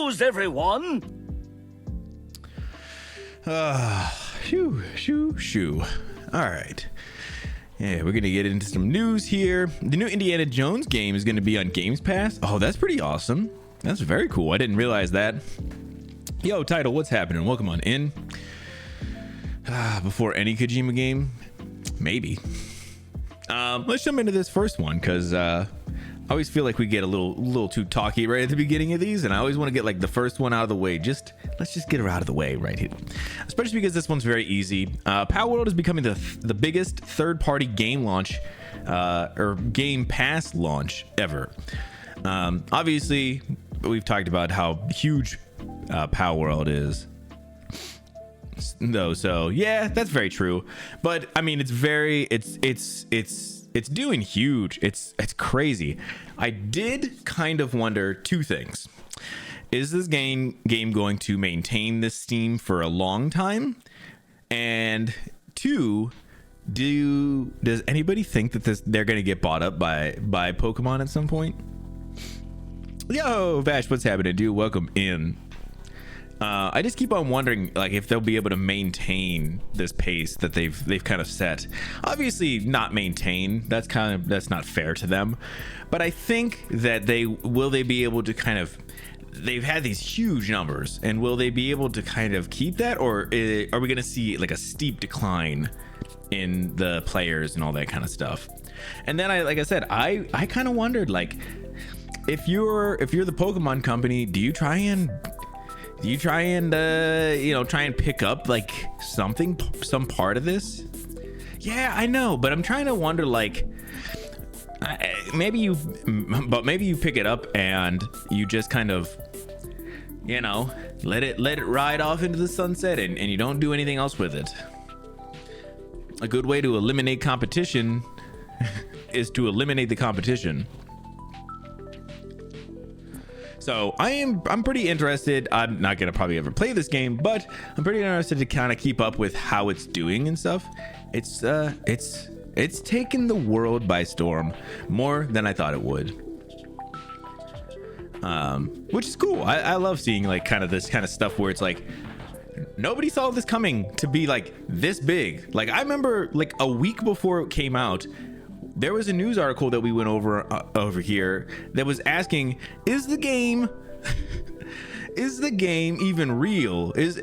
news, everyone. Shoo. All right. Yeah, we're going to get into some news here. The new Indiana Jones game is going to be on Games Pass. Oh, that's pretty awesome. That's very cool. I didn't realize that. Yo, Title, what's happening? Welcome on in. Before any Kojima game? Maybe. Let's jump into this first one, because I always feel like we get a little too talky right at the beginning of these, and I always want to get like the first one out of the way. Let's just get her out of the way right here, especially because this one's very easy. Palworld is becoming the biggest third-party game launch or Game Pass launch ever. Obviously, we've talked about how huge Palworld is, though. So yeah, that's very true. But I mean, it's doing huge. It's crazy. I did kind of wonder two things. Is this game going to maintain this Steam for a long time? And two, does anybody think that they're going to get bought up by Pokemon at some point? Yo, Vash, what's happening, dude? Welcome in. I just keep on wondering, like, if they'll be able to maintain this pace that they've kind of set. Obviously, not maintain. That's not fair to them. But I think that they be able to kind of. They've had these huge numbers, and will they be able to kind of keep that, or are we going to see like a steep decline in the players and all that kind of stuff? And then like I said, I kind of wondered, like, if you're the Pokemon company, do you try and pick up like some part of this? Yeah, I know, but I'm trying to wonder, like, maybe you pick it up and you just kind of, let it ride off into the sunset, and you don't do anything else with it. A good way to eliminate competition is to eliminate the competition. So I'm pretty interested. I'm not gonna probably ever play this game, but I'm pretty interested to kind of keep up with how it's doing and stuff. It's taken the world by storm more than I thought it would. Which is cool. I love seeing like kind of this kind of stuff where it's like nobody saw this coming to be like this big. Like I remember like a week before it came out, there was a news article that we went over here that was asking, is the game even real? Was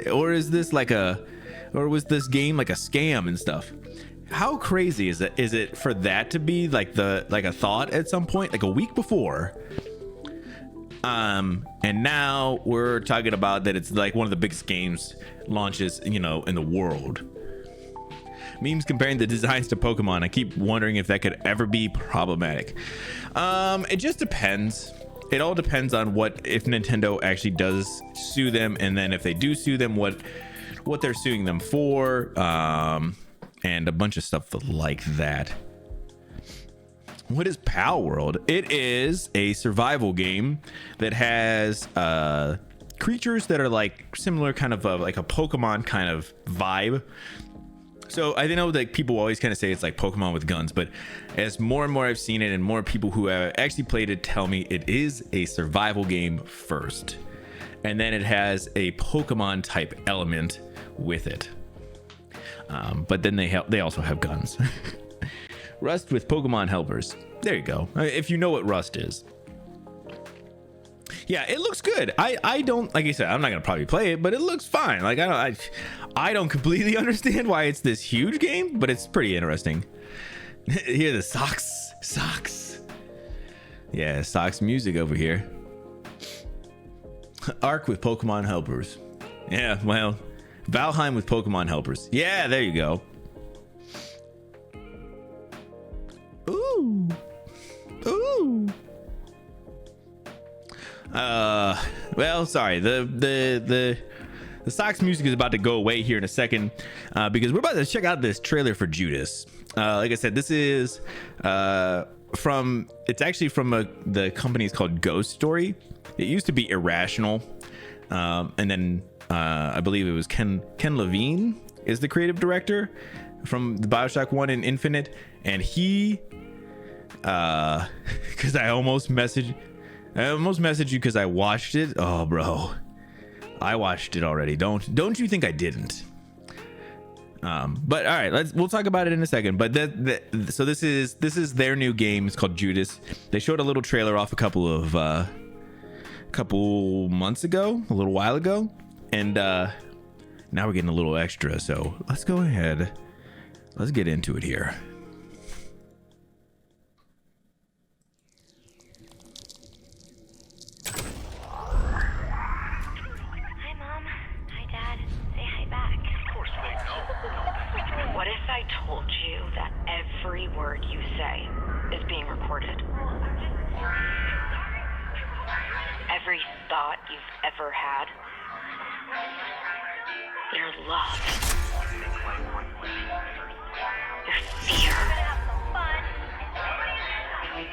this game like a scam and stuff? How crazy is it? Is it for that to be like a thought at some point, like a week before? And now we're talking about that it's like one of the biggest games launches, in the world. Memes comparing the designs to Pokemon. I keep wondering if that could ever be problematic. It just depends. It all depends on if Nintendo actually does sue them, and then if they do sue them, what they're suing them for, and a bunch of stuff like that. What is Palworld? It is a survival game that has creatures that are like similar kind of like a Pokemon kind of vibe. So I know that people always kind of say it's like Pokemon with guns, but as more and more I've seen it and more people who have actually played it tell me it is a survival game first. And then it has a Pokemon type element with it. But then they also have guns. Rust with Pokemon helpers. There you go. If you know what Rust is. Yeah, it looks good. I don't, like I said, I'm not gonna probably play it, but it looks fine. Like I don't completely understand why it's this huge game, but it's pretty interesting. Hear the socks. Yeah, socks music over here. Ark with Pokemon helpers. Yeah, well, Valheim with Pokemon helpers. Yeah, there you go. Ooh. Well, sorry. The Sox music is about to go away here in a second because we're about to check out this trailer for Judas. Like I said, this is it's actually from the company's called Ghost Story. It used to be Irrational, and then I believe it was Ken Levine is the creative director from the BioShock 1 and Infinite, and he because I almost messaged I almost messaged you because I watched it. Oh, bro, I watched it already. Don't you think I didn't? But all right, we'll talk about it in a second. But so this is their new game. It's called Judas. They showed a little trailer off a couple months ago, a little while ago, and now we're getting a little extra. So let's go ahead. Let's get into it here. What if I told you that every word you say is being recorded? Every thought you've ever had? Your love. Your fear.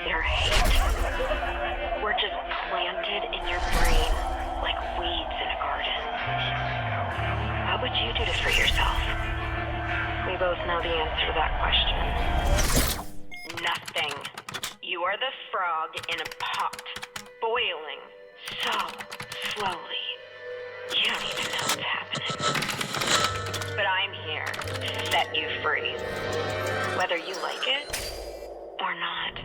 Your hate. Were just planted in your brain like weeds in a garden. What would you do to free yourself? We both know the answer to that question. Nothing. You are the frog in a pot, boiling so slowly. You don't even know what's happening. But I'm here to set you free, whether you like it or not.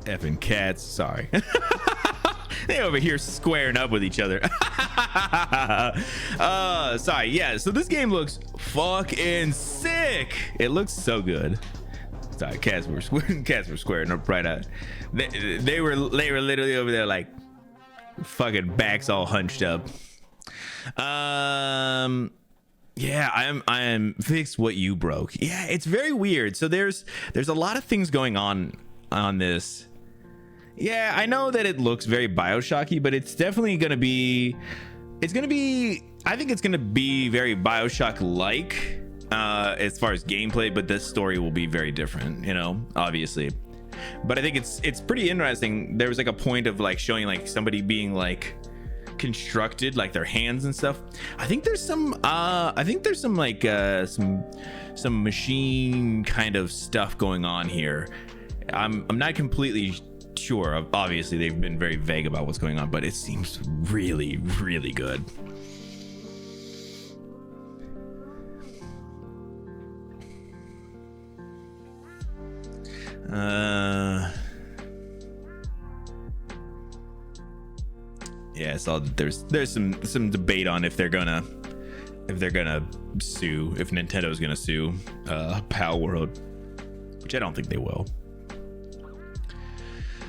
Effing cats, sorry. They over here squaring up with each other. Sorry. Yeah, so this game looks fucking sick. It looks so good. Sorry, cats were squaring up right out. They were literally over there like fucking backs all hunched up. Yeah, I am fixed what you broke. Yeah, it's very weird. So there's a lot of things going on this. Yeah, I know that it looks very BioShocky, but it's definitely gonna be I think it's gonna be very BioShock like as far as gameplay, but this story will be very different, you know, obviously. But I think it's pretty interesting. There was like a point of like showing like somebody being like constructed, like their hands and stuff. I think there's some like some machine kind of stuff going on here. I'm not completely sure. Obviously they've been very vague about what's going on, but it seems really, really good. Yeah, so there's some debate on if they're gonna sue, if Nintendo's gonna sue Pal World, which I don't think they will.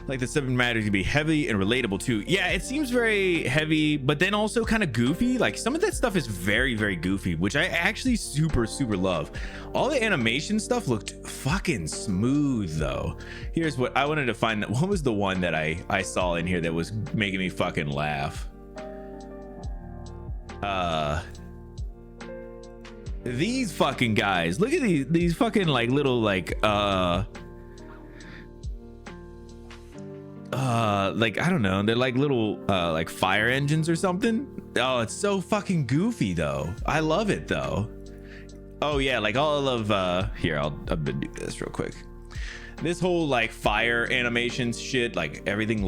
Like the subject matter to be heavy and relatable too. Yeah, it seems very heavy, but then also kind of goofy. Like some of that stuff is very, very goofy, which I actually super love. All the animation stuff looked fucking smooth though. Here's what I wanted to find. What was the one that I saw in here that was making me fucking laugh? These fucking guys. Look at these fucking like little like like I don't know, they're like little like fire engines or something. Oh, it's so fucking goofy though. I love it though. Oh yeah, like all of here, I'll do this real quick. This whole like fire animations shit, like everything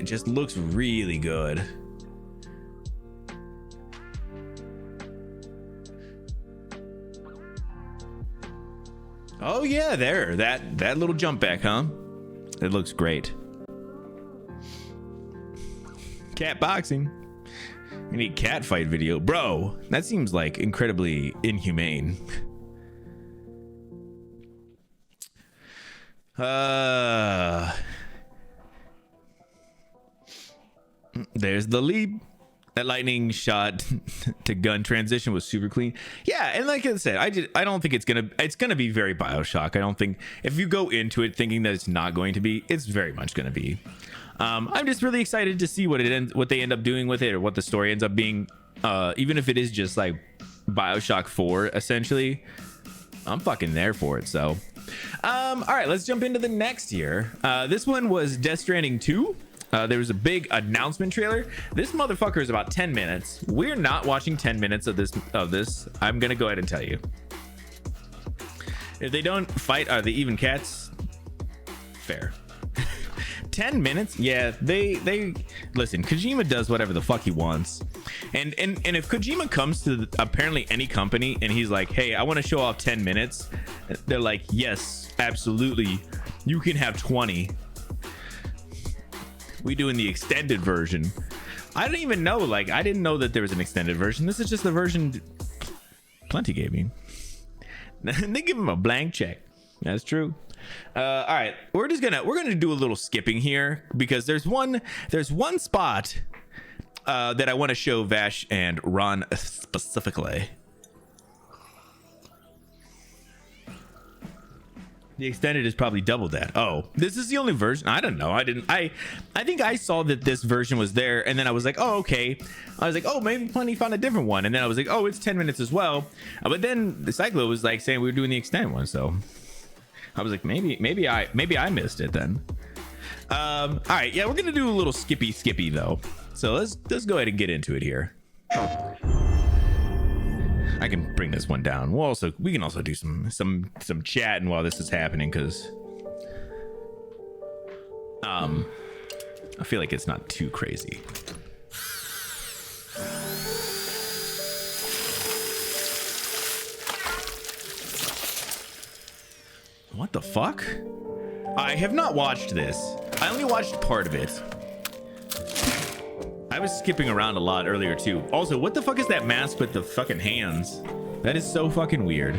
just looks really good. Oh yeah, there, that little jump back, huh? It looks great. Cat boxing. We need cat fight video. Bro, that seems like incredibly inhumane. There's the leap. That lightning shot to gun transition was super clean. Yeah, and like I said, I don't think it's gonna be very BioShock. I don't think if you go into it thinking that it's not going to be, it's very much gonna be. I'm just really excited to see what they end up doing with it, or what the story ends up being. Even if it is just like BioShock 4 essentially, I'm fucking there for it. So all right, let's jump into the next here. This one was Death Stranding 2. There was a big announcement trailer. This motherfucker is about 10 minutes. We're not watching 10 minutes of this. I'm gonna go ahead and tell you. If they don't fight, are they even cats? Fair. 10 minutes? Yeah, they listen, Kojima does whatever the fuck he wants. And if Kojima comes to apparently any company and he's like, hey, I want to show off 10 minutes, they're like, yes, absolutely. You can have 20. We doing the extended version. I didn't even know, like, I didn't know that there was an extended version. This is just the version Plenty gave me. They give him a blank check. That's true. All right, we're gonna do a little skipping here because there's one spot that I want to show Vash and Ron specifically. The extended is probably double that. Oh, this is the only version. I don't know. I think I saw that this version was there, and then I was like, oh, okay. I was like, oh, maybe Plenty found a different one, and then I was like, oh, it's 10 minutes as well. But then the Cyclo was like saying we were doing the extended one, so I was like, maybe I missed it then. All right, yeah, we're gonna do a little skippy though. So let's go ahead and get into it here. I can bring this one down. We can also do some chatting while this is happening, because I feel like it's not too crazy. What the fuck? I have not watched this. I only watched part of it. I was skipping around a lot earlier too. Also, what the fuck is that mask with the fucking hands? That is so fucking weird.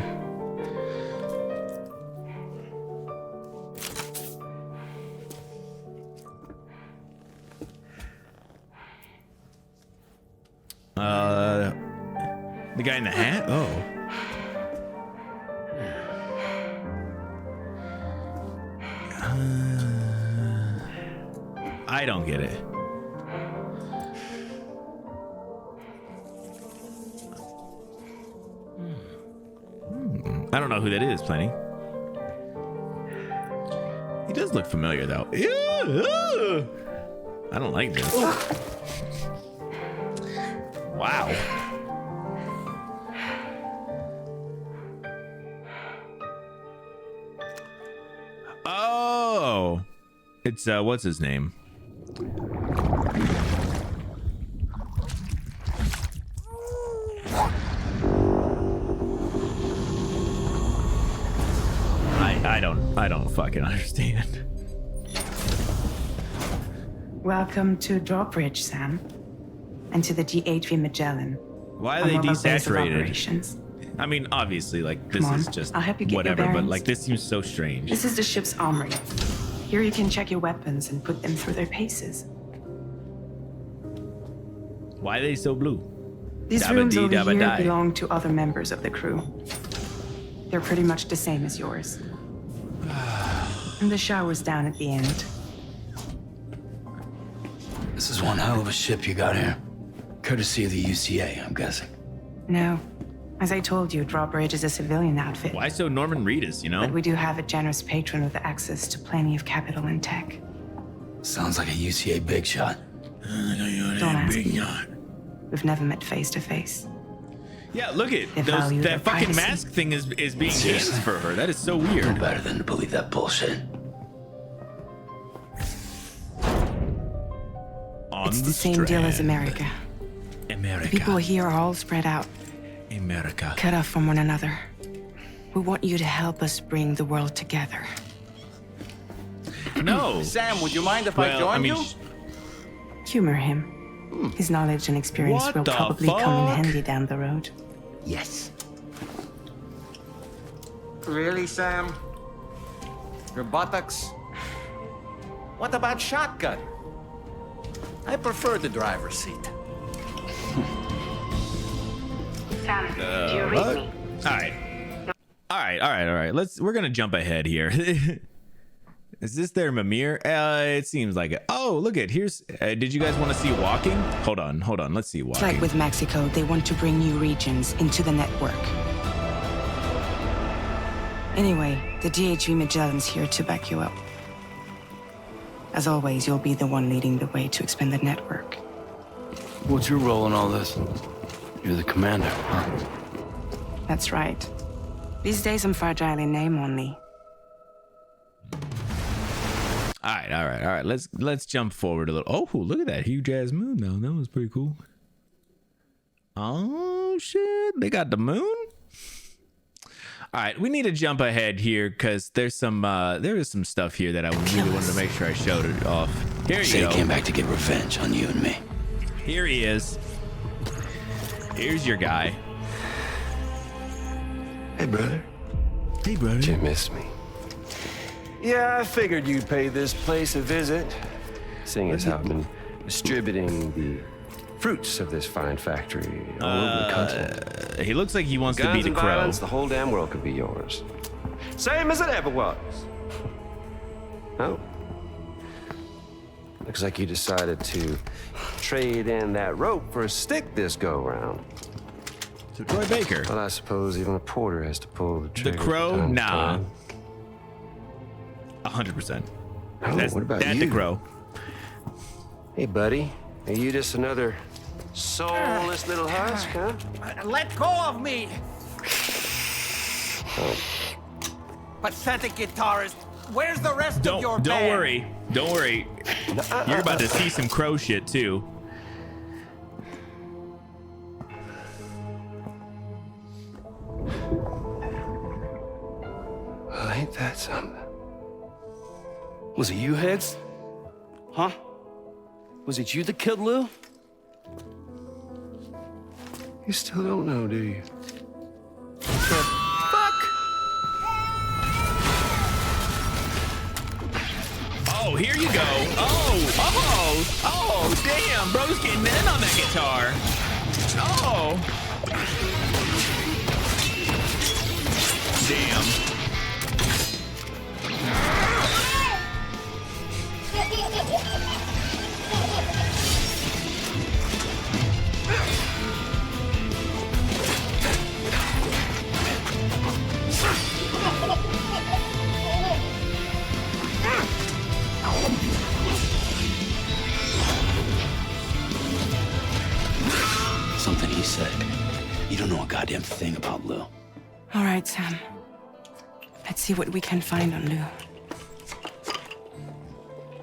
The guy in the hat? Oh. I don't get it. I don't know who that is, Plenty. He does look familiar, though. Ew. I don't like this. Wow. Oh. It's, what's his name? I don't fucking understand. Welcome to Drawbridge, Sam, and to the G8V Magellan. Why are they desaturated? Operations. I mean, obviously, like, this Come on, is just I'll help you get whatever, your but bearings. like, this seems so strange. This is the ship's armory. Here you can check your weapons and put them through their paces. Why are they so blue? These Dabba rooms dee, over dabba here die. belong to other members of the crew. They're pretty much the same as yours. And the shower's down at the end. This is one hell of a ship you got here. Courtesy of the UCA, I'm guessing. No. As I told you, Drawbridge is a civilian outfit. Why so Norman Reedus, you know? But we do have a generous patron with access to plenty of capital and tech. Sounds like a UCA big shot. Don't ask me. We've never met face to face. Yeah, look at They value their that fucking privacy. mask thing is being Seriously? used for her. That is so No weird. better than to believe that bullshit. On It's the same deal as strand. America. America. People here are all spread out, America. cut off from one another. We want you to help us bring the world together. No. Sam, would you mind if I Well, join I mean, you? Humor him. His knowledge and experience What will the probably come in fuck? handy down the road. Yes. Really, Sam? Your buttocks? What about shotgun? I prefer the driver's seat. Sam, do you read me? All right. We're gonna jump ahead here. Is this their Mimir? It seems like it. Oh, look at here's. Did you guys want to see walking? Hold on. Let's see walking. Like with Mexico, they want to bring new regions into the network. Anyway, the DHV Magellan's here to back you up. As always, you'll be the one leading the way to expand the network. What's your role in all this? You're the commander, huh? That's right. These days I'm fragile in name only. All right. Let's jump forward a little. Oh, look at that huge ass moon now. That was pretty cool. Oh shit, they got the moon. All right, we need to jump ahead here because there is some stuff here that I really wanted to make sure I showed it off. Here you Say go. he came back to get revenge on you and me. Here he is. Here's your guy. Hey, brother. Hey, brother. Did you miss me? Yeah, I figured you'd pay this place a visit, seeing as how I've been distributing the fruits of this fine factory all over the continent. He looks like he wants to be Guns the and crow. violence, the whole damn world could be yours. Same as it ever was. Oh. Looks like you decided to trade in that rope for a stick this go-round. So Troy Baker. Well, I suppose even a porter has to pull the trigger. The from crow? time to Nah. time. 100%. Oh, That's what about that you? the crow. Hey, buddy. Are you just another soulless little husk, huh? Let go of me! Pathetic guitarist. Where's the rest of your Don't band? worry. Don't worry. You're about to see some crow shit too. Well, ain't that something? Was it you, Higgs? Huh? Was it you that killed Lou? You still don't know, do you? Oh, here you go. Oh, damn, bro's getting in on that guitar. Oh. Damn. Something he said. You don't know a goddamn thing about Lou. All right, Sam. Let's see what we can find on Lou.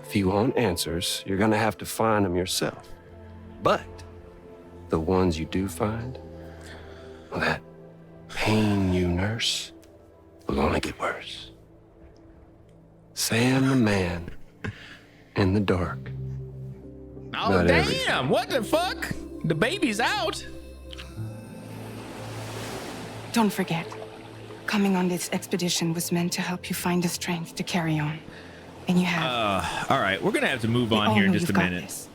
If you want answers, you're gonna have to find them yourself. But the ones you do find, well, that pain you nurse will only get worse. Sam the man in the dark. Oh, Not damn. everything. What the fuck? The baby's out. Don't forget, coming on this expedition was meant to help you find the strength to carry on. And you have. All right, we're going to have to move We on all here in know just a you've got minute. this.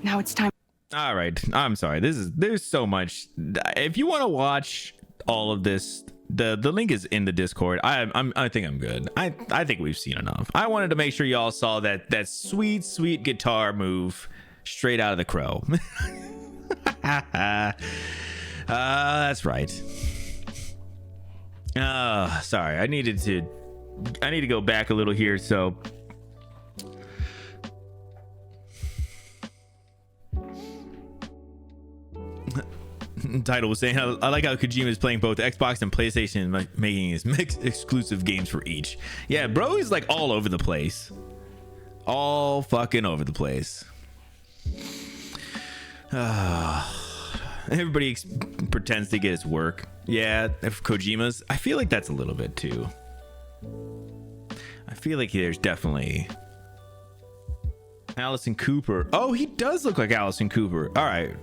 Now it's time. All right. I'm sorry. There's so much. If you want to watch all of this, the link is in the Discord. I think I'm good. I think we've seen enough. I wanted to make sure y'all saw that sweet guitar move straight out of The Crow. That's right. Sorry. I need to go back a little here. So Title was saying, I like how Kojima is playing both Xbox and PlayStation, making his exclusive games for each. Yeah, bro is like all over the place. All fucking over the place. Everybody pretends to get his work. Yeah, if Kojima's, I feel like that's a little bit too. I feel like there's definitely Allison Cooper. Oh, he does look like Allison Cooper. All right.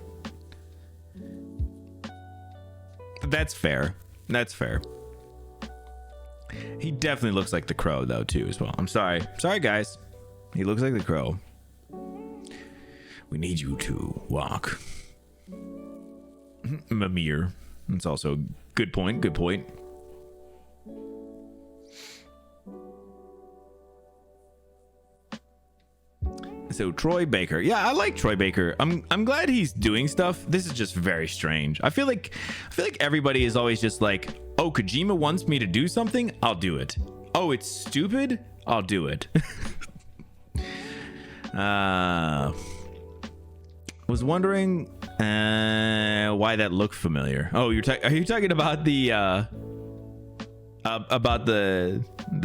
That's fair. That's fair. He definitely looks like the Crow, though, too, as well. I'm sorry. Sorry, guys. He looks like the Crow. We need you to walk. Mimir. That's also a good point. Good point. So Troy Baker. Yeah, I like Troy Baker. I'm glad he's doing stuff. This is just very strange. I feel like everybody is always just like, oh, Kojima wants me to do something, I'll do it. Oh, it's stupid, I'll do it. Was wondering why that looked familiar. Oh, are you talking about the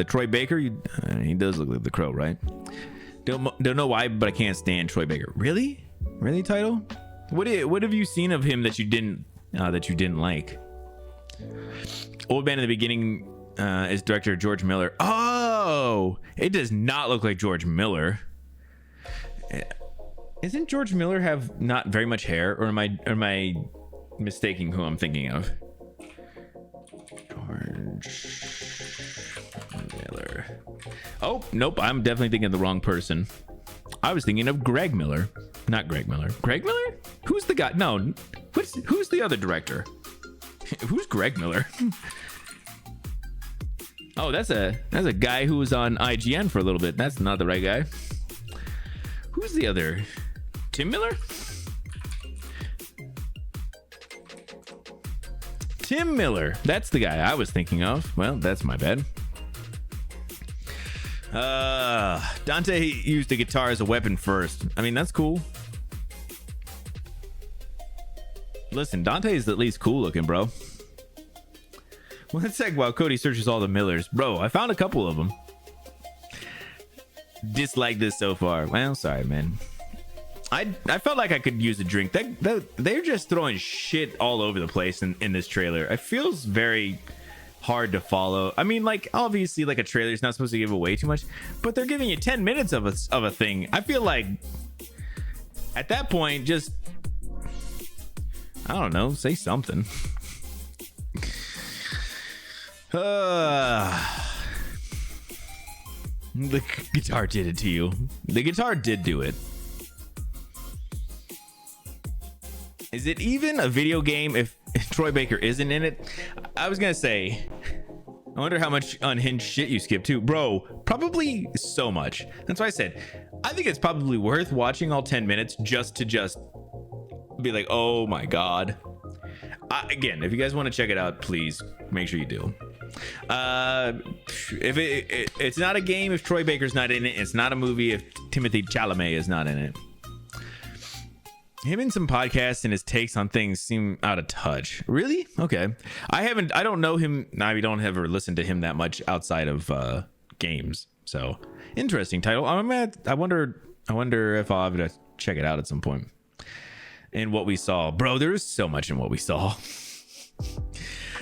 Troy Baker? He does look like the Crow, right? Don't know why, but I can't stand Troy Baker. Really, Title? What have you seen of him that you didn't like? Old Man in the Beginning is director George Miller. Oh, it does not look like George Miller. Isn't George Miller have not very much hair, or am I mistaking who I'm thinking of? George Miller. Oh, nope, I'm definitely thinking of the wrong person. I was thinking of Greg Miller. Not Greg Miller. Greg Miller? Who's the guy? No, who's the other director? Who's Greg Miller? Oh, that's a guy who was on IGN for a little bit. That's not the right guy. Who's the other? Tim Miller? Tim Miller. That's the guy I was thinking of. Well, that's my bad. Dante used the guitar as a weapon first. I mean, that's cool. Listen, Dante is at least cool looking, bro. One sec while Cody searches all the Millers. Bro, I found a couple of them. Dislike this so far. Well, sorry, man. I felt like I could use a drink. They're just throwing shit all over the place in this trailer. It feels very hard to follow. I mean, like, obviously, like, a trailer is not supposed to give away too much, but they're giving you 10 minutes of a thing. I feel like at that point, just, I don't know, say something. The guitar did it to you. The guitar did do it. Is it even a video game if Troy Baker isn't in it? I was gonna say, I wonder how much unhinged shit you skip too. Bro, probably so much. That's why I said, I think it's probably worth watching all 10 minutes just to be like, oh my God. Again, if you guys want to check it out, please make sure you do. If it's not a game if Troy Baker's not in it. It's not a movie if Timothée Chalamet is not in it. Him in some podcasts and his takes on things seem out of touch. Really? Okay. I don't know him. I don't ever listen to him that much outside of games. So interesting title. I wonder if I'll have to check it out at some point. And what we saw, bro, there's so much in what we saw.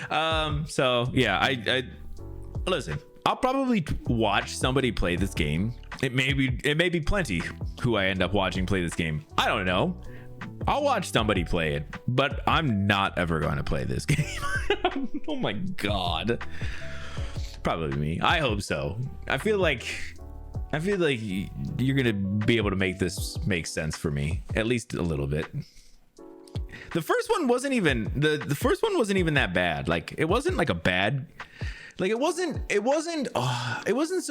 So yeah, I listen, I'll probably watch somebody play this game. It may be plenty who I end up watching play this game. I don't know. I'll watch somebody play it, but I'm not ever going to play this game. Oh my God. Probably me. I hope so. I feel like you're going to be able to make this make sense for me, at least a little bit. The first one wasn't even the first one wasn't even that bad. Like, it wasn't like a bad, like, it wasn't so bonkers. It wasn't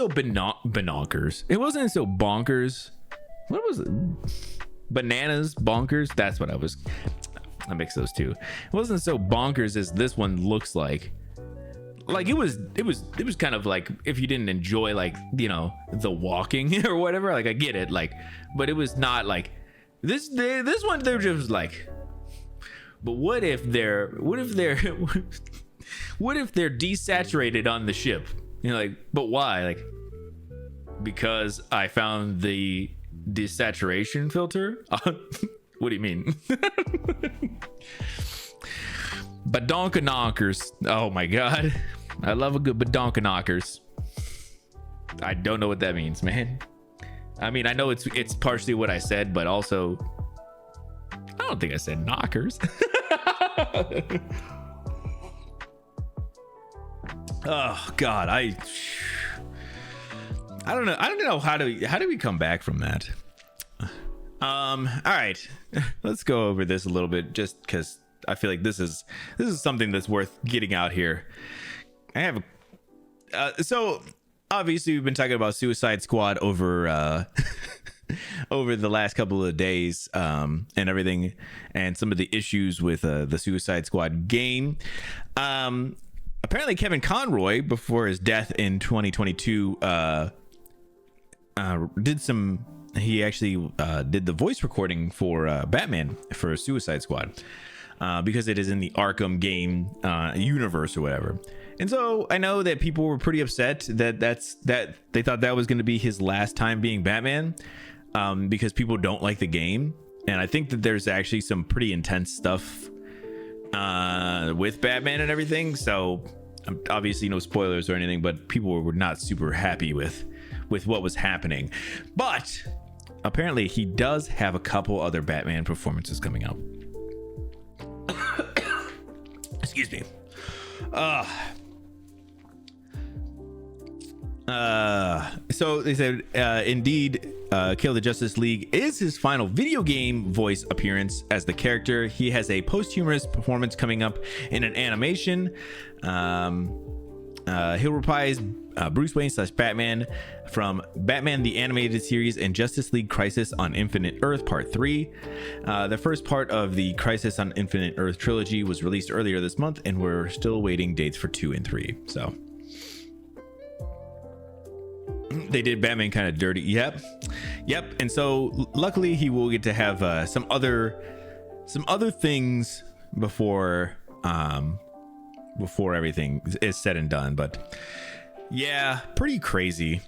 so bonkers. What was it? Bananas bonkers. That's what I mix those two. It wasn't so bonkers as this one looks like. Like, it was kind of like, if you didn't enjoy, like, you know, the walking or whatever, like, I get it, like, but it was not like this one. They're just like, but what if they're desaturated on the ship? You know, like, but why? Like, because I found the desaturation filter. What do you mean? Badonka-knockers. Oh my God, I love a good badonka-knockers. I don't know what that means, man. I mean, I know it's partially what I said, but also I don't think I said knockers. Oh God, I don't know. I don't know how do we come back from that. All right, let's go over this a little bit, just because I feel like this is something that's worth getting out here. I have so obviously we've been talking about Suicide Squad over over the last couple of days, and everything, and some of the issues with the Suicide Squad game. Apparently Kevin Conroy, before his death in 2022, he actually did the voice recording for Batman for Suicide Squad, because it is in the Arkham game universe or whatever. And so I know that people were pretty upset that they thought that was going to be his last time being Batman, because people don't like the game. And I think that there's actually some pretty intense stuff with Batman and everything. So obviously no spoilers or anything, but people were not super happy with what was happening. But apparently he does have a couple other Batman performances coming out. Excuse me. So they said, indeed, Kill the Justice League is his final video game voice appearance as the character. He has a posthumous performance coming up in an animation. He'll reprise Bruce Wayne / Batman from Batman the Animated Series and Justice League Crisis on Infinite Earth Part 3. The first part of the Crisis on Infinite Earth trilogy was released earlier this month, and we're still waiting dates for 2 and 3. So they did Batman kind of dirty. Yep. And so luckily he will get to have some other things before everything is said and done. But yeah, pretty crazy.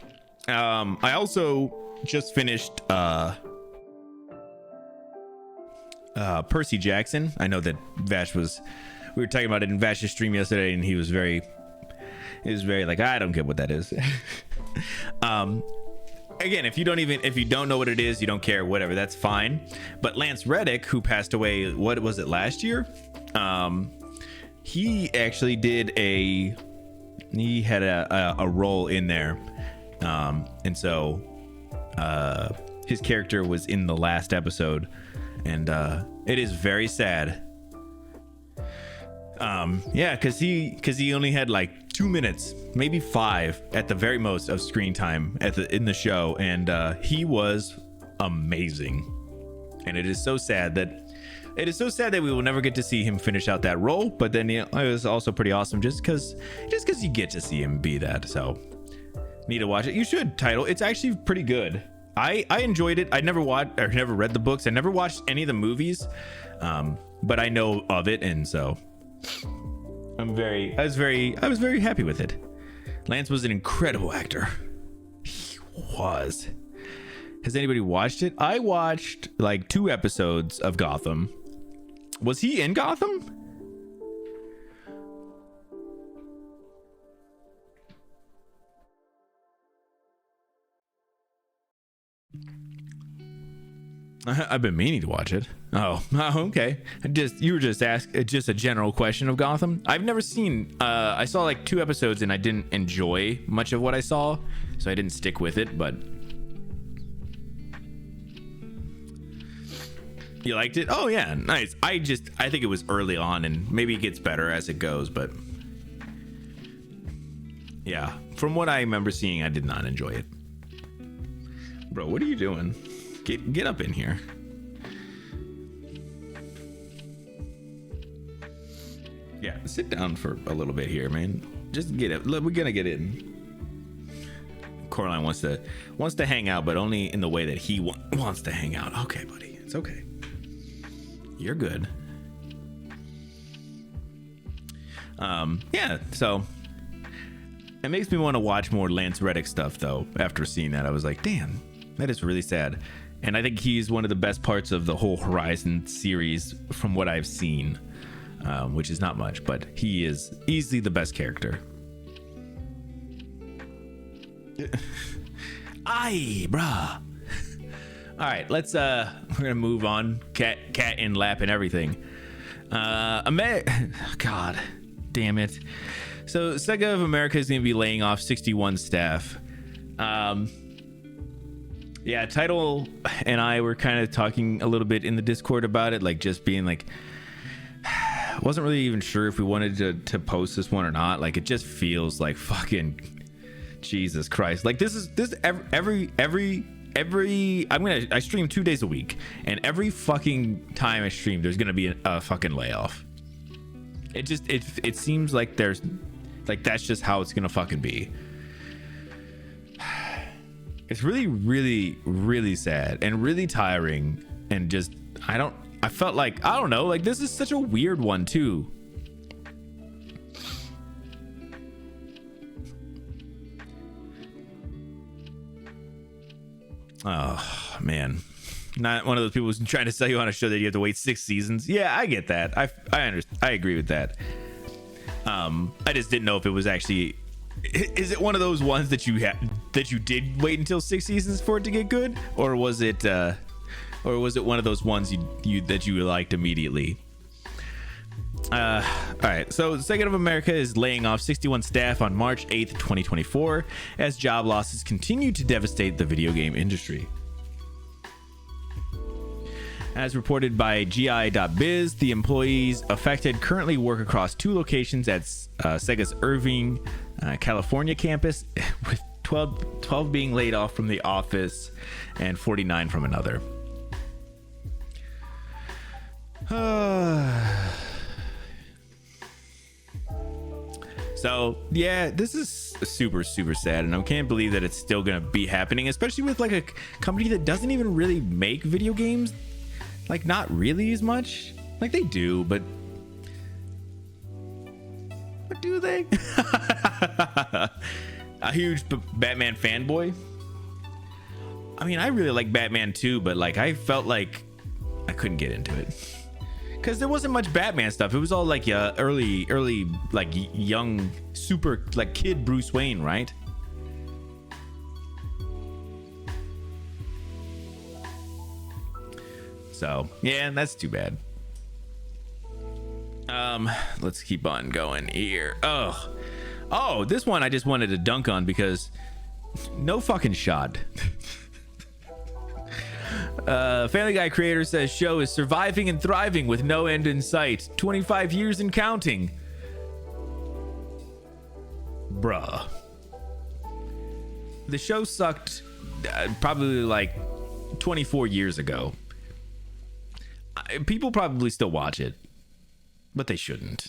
I also just finished Percy Jackson. I know that we were talking about it in Vash's stream yesterday, and he was very like, I don't get what that is. Again, if you don't know what it is, you don't care, whatever, that's fine. But Lance Reddick, who passed away, what was it, last year? He actually had a role in there, and so his character was in the last episode, and it is very sad. Yeah, because he only had like 2 minutes, maybe 5 at the very most of screen time in the show, and he was amazing. And it is so sad that we will never get to see him finish out that role. But then it was also pretty awesome just because you get to see him be that. So need to watch it. You should. Title. It's actually pretty good. I enjoyed it. I never read the books. I never watched any of the movies, but I know of it, and so I was very happy with it. Lance was an incredible actor. He was. Has anybody watched it? I watched like 2 episodes of Gotham. Was he in Gotham? I've been meaning to watch it. Oh, okay. You were just a general question of Gotham. I've never seen. I saw like 2 episodes and I didn't enjoy much of what I saw, so I didn't stick with it. But you liked it? Oh yeah, nice. I think it was early on, and maybe it gets better as it goes. But yeah, from what I remember seeing, I did not enjoy it. Bro, what are you doing? Get up in here. Yeah, sit down for a little bit here, man. Just get it. We're gonna get in. Coraline wants to hang out, but only in the way that he wants to hang out. Okay, buddy, it's okay. You're good. Yeah. So it makes me want to watch more Lance Reddick stuff, though. After seeing that, I was like, damn, that is really sad. And I think he's one of the best parts of the whole Horizon series from what I've seen, which is not much, but he is easily the best character. Aye, bruh. All right, let's we're gonna move on. Cat in lap and everything. God damn it. So Sega of America is gonna be laying off 61 staff. Yeah, Title and I were kind of talking a little bit in the Discord about it, like just being like, wasn't really even sure if we wanted to post this one or not. Like, it just feels like fucking Jesus Christ. Like, this every I stream 2 days a week, and every fucking time I stream, there's gonna be a fucking layoff. It seems like there's like that's just how it's gonna fucking be. It's really, really, really sad and really tiring, and just I felt like, I don't know, like this is such a weird one too. Oh man, not one of those people who's trying to sell you on a show that you have to wait 6 seasons. Yeah, I get that. I understand. I agree with that. I just didn't know if it was actually, is it one of those ones that you did wait until 6 seasons for it to get good, or was it one of those ones that you liked immediately? All right, so Sega of America is laying off 61 staff on March 8th, 2024, as job losses continue to devastate the video game industry. As reported by GI.biz, the employees affected currently work across 2 locations at Sega's Irvine, California campus, with 12 being laid off from the office and 49 from another. So yeah, this is super, super sad, and I can't believe that it's still gonna be happening, especially with like a company that doesn't even really make video games. Like, not really as much. Like, they do, but do they? A huge Batman fanboy. I mean, I really like Batman too, but like I felt like I couldn't get into it because there wasn't much Batman stuff. It was all like early like young super like kid Bruce Wayne, right? So yeah, that's too bad. Let's keep on going here. Oh, this one I just wanted to dunk on because no fucking shot. Family Guy creator says show is surviving and thriving with no end in sight. 25 years and counting. Bruh. The show sucked probably like 24 years ago. People probably still watch it, but they shouldn't.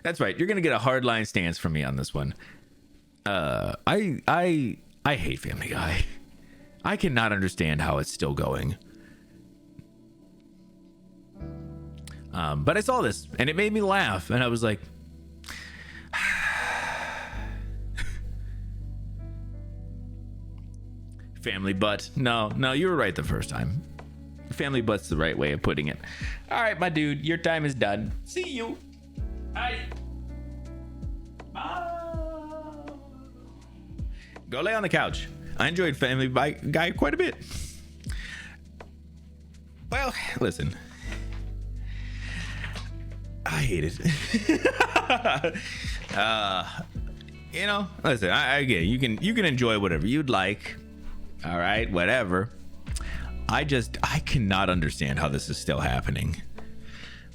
That's right. You're gonna get a hardline stance from me on this one. I hate Family Guy. I cannot understand how it's still going. But I saw this and it made me laugh, and I was like, family butt. No, you were right the first time. Family butt's the right way of putting it. All right, my dude, your time is done. See you. Bye. Go lay on the couch. I enjoyed Family Guy quite a bit. Well, listen. I hate it. Listen, I get it. You can enjoy whatever you'd like. All right, whatever. I cannot understand how this is still happening.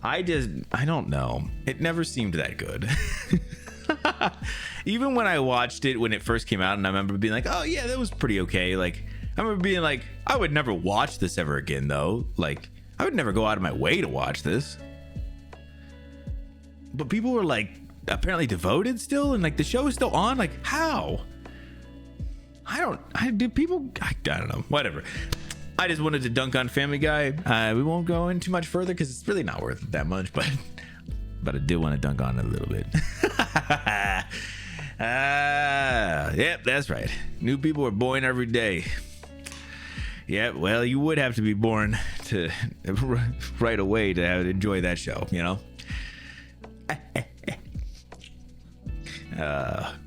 I don't know. It never seemed that good. Even when I watched it when it first came out, and I remember being like, oh yeah, that was pretty okay. Like, I remember being like, I would never watch this ever again though. Like, I would never go out of my way to watch this. But people were like apparently devoted still, and like the show is still on. Like, how? I don't know. Whatever. I just wanted to dunk on Family Guy. We won't go in too much further because it's really not worth it that much, but I did want to dunk on it a little bit. Yep, that's right. New people are born every day. Yep, well, you would have to be born to right away to enjoy that show, you know?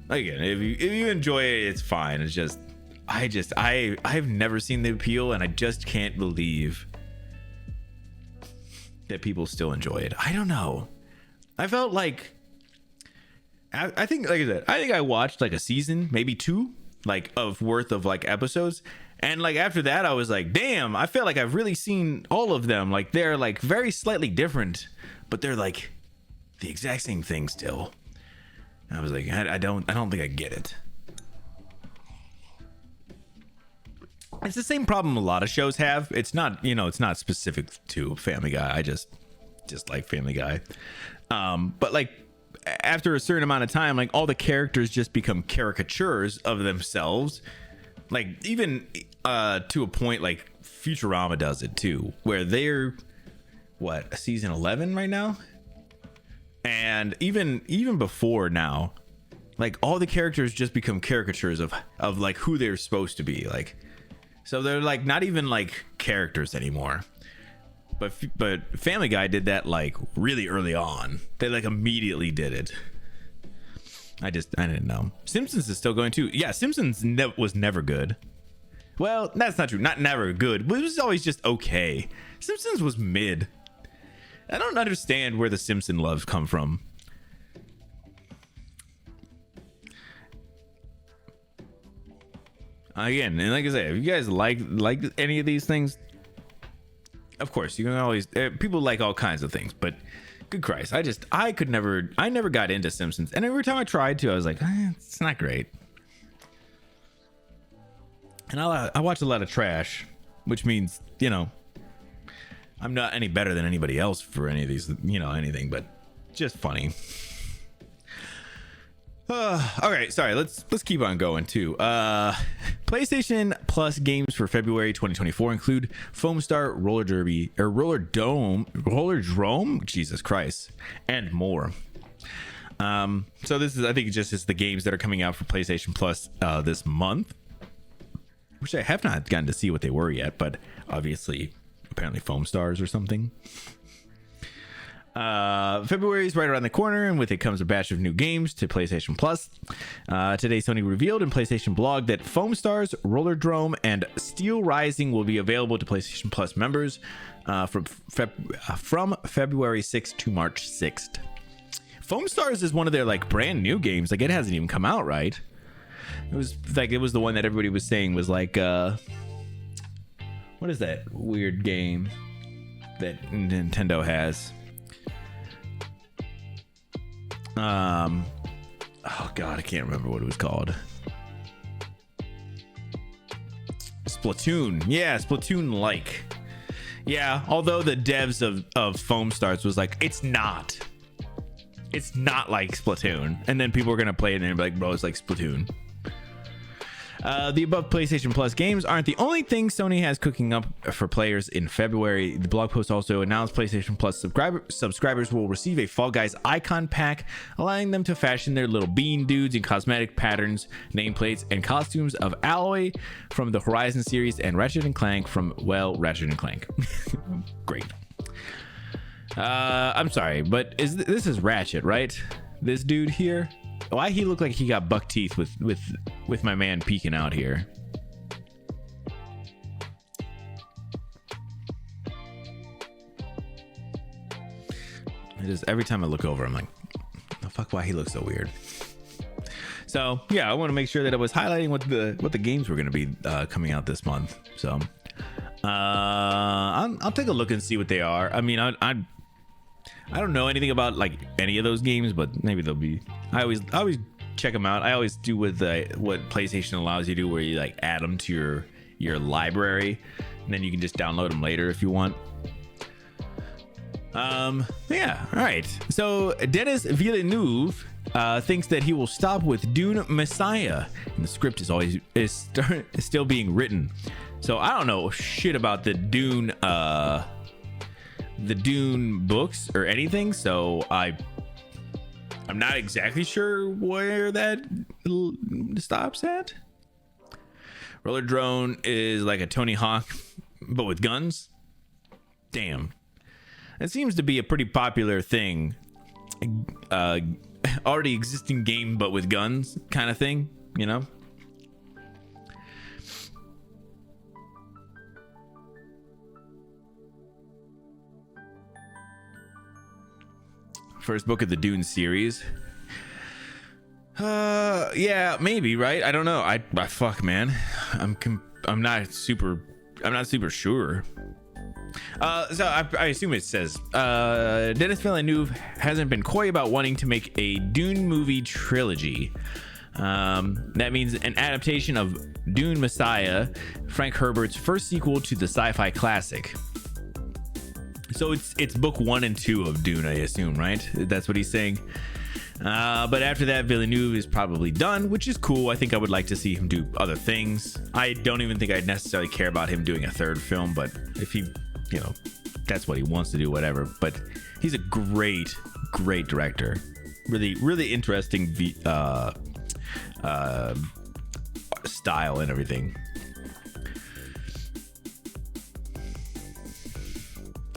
Again, if you enjoy it, it's fine. It's just I've never seen the appeal, and I just can't believe that people still enjoy it. I don't know. I felt like I think, like I said, I think I watched like a season, maybe 2, like of worth of like episodes, and like after that I was like, damn, I feel like I've really seen all of them. Like they're like very slightly different, but they're like the exact same thing still. And I was like, I don't think I get it. It's the same problem a lot of shows have. It's not, it's not specific to Family Guy. I just like Family Guy. But like after a certain amount of time, like all the characters just become caricatures of themselves. Like even to a point, like Futurama does it too, where they're season 11 right now, and even before now, like all the characters just become caricatures of like who they're supposed to be. Like, so they're like not even like characters anymore. But Family Guy did that like really early on. They like immediately did it. I didn't know. Simpsons is still going too. Yeah, Simpsons was never good. Well, that's not true. Not never good, but it was always just okay. Simpsons was mid. I don't understand where the Simpson loves come from. Again, and like I said, if you guys like any of these things, of course you can always. People like all kinds of things, but good Christ, I never got into Simpsons, and every time I tried to, I was like, it's not great. And I watch a lot of trash, which means I'm not any better than anybody else for any of these, anything, but just funny. Okay, sorry, let's keep on going too. PlayStation Plus games for February 2024 include Foamstar, Roller Derby, or Roller Drome, Jesus Christ, and more. So this is, I think, just is the games that are coming out for PlayStation Plus this month, which I have not gotten to see what they were yet, but obviously, apparently Foamstars or something. February is right around the corner, and with it comes a batch of new games to PlayStation Plus. Today, Sony revealed in PlayStation Blog that Foamstars, Roller Drome, and Steel Rising will be available to PlayStation Plus members from February 6th to March 6th. Foamstars is one of their like brand new games. Like it hasn't even come out, right? It was the one that everybody was saying was like what is that weird game that Nintendo has? Oh god, I can't remember what it was called. Splatoon. Yeah, Splatoon like. Yeah, although the devs of Foamstars was like, it's not like Splatoon. And then people were gonna play it and they'd be like, bro, it's like Splatoon. The above PlayStation Plus games aren't the only thing Sony has cooking up for players in February. The blog post also announced PlayStation Plus subscribers will receive a Fall Guys icon pack, allowing them to fashion their little bean dudes in cosmetic patterns, nameplates, and costumes of Alloy from the Horizon series and Ratchet & Clank from, Ratchet & Clank. Great. I'm sorry, but this is Ratchet, right? This dude here? Why he look like he got buck teeth with my man peeking out here? Every time I look over, I'm like, the fuck, why he looks so weird? So yeah, I want to make sure that I was highlighting what the games were going to be coming out this month. So I'll take a look and see what they are. I mean, I don't know anything about like any of those games, but maybe they'll be. I always check them out. I always do with what PlayStation allows you to do, where you like add them to your library, and then you can just download them later if you want. Yeah. All right. So Denis Villeneuve thinks that he will stop with Dune Messiah, and the script is still being written. So I don't know shit about the Dune books or anything, so I'm not exactly sure where that stops at. Roller Drone is like a Tony Hawk but with guns. Damn, it seems to be a pretty popular thing, already existing game but with guns kind of thing, First book of the Dune series. Yeah, maybe, right? I don't know. I fuck, man. I'm not super sure. So I assume it says Denis Villeneuve hasn't been coy about wanting to make a Dune movie trilogy. That means an adaptation of Dune Messiah, Frank Herbert's first sequel to the sci-fi classic. So it's book 1 and 2 of Dune, I assume, right? That's what he's saying. But after that, Villeneuve is probably done, which is cool. I think I would like to see him do other things. I don't even think I'd necessarily care about him doing a third film, but if he, you know, that's what he wants to do, whatever. But he's a great director. Really interesting style and everything.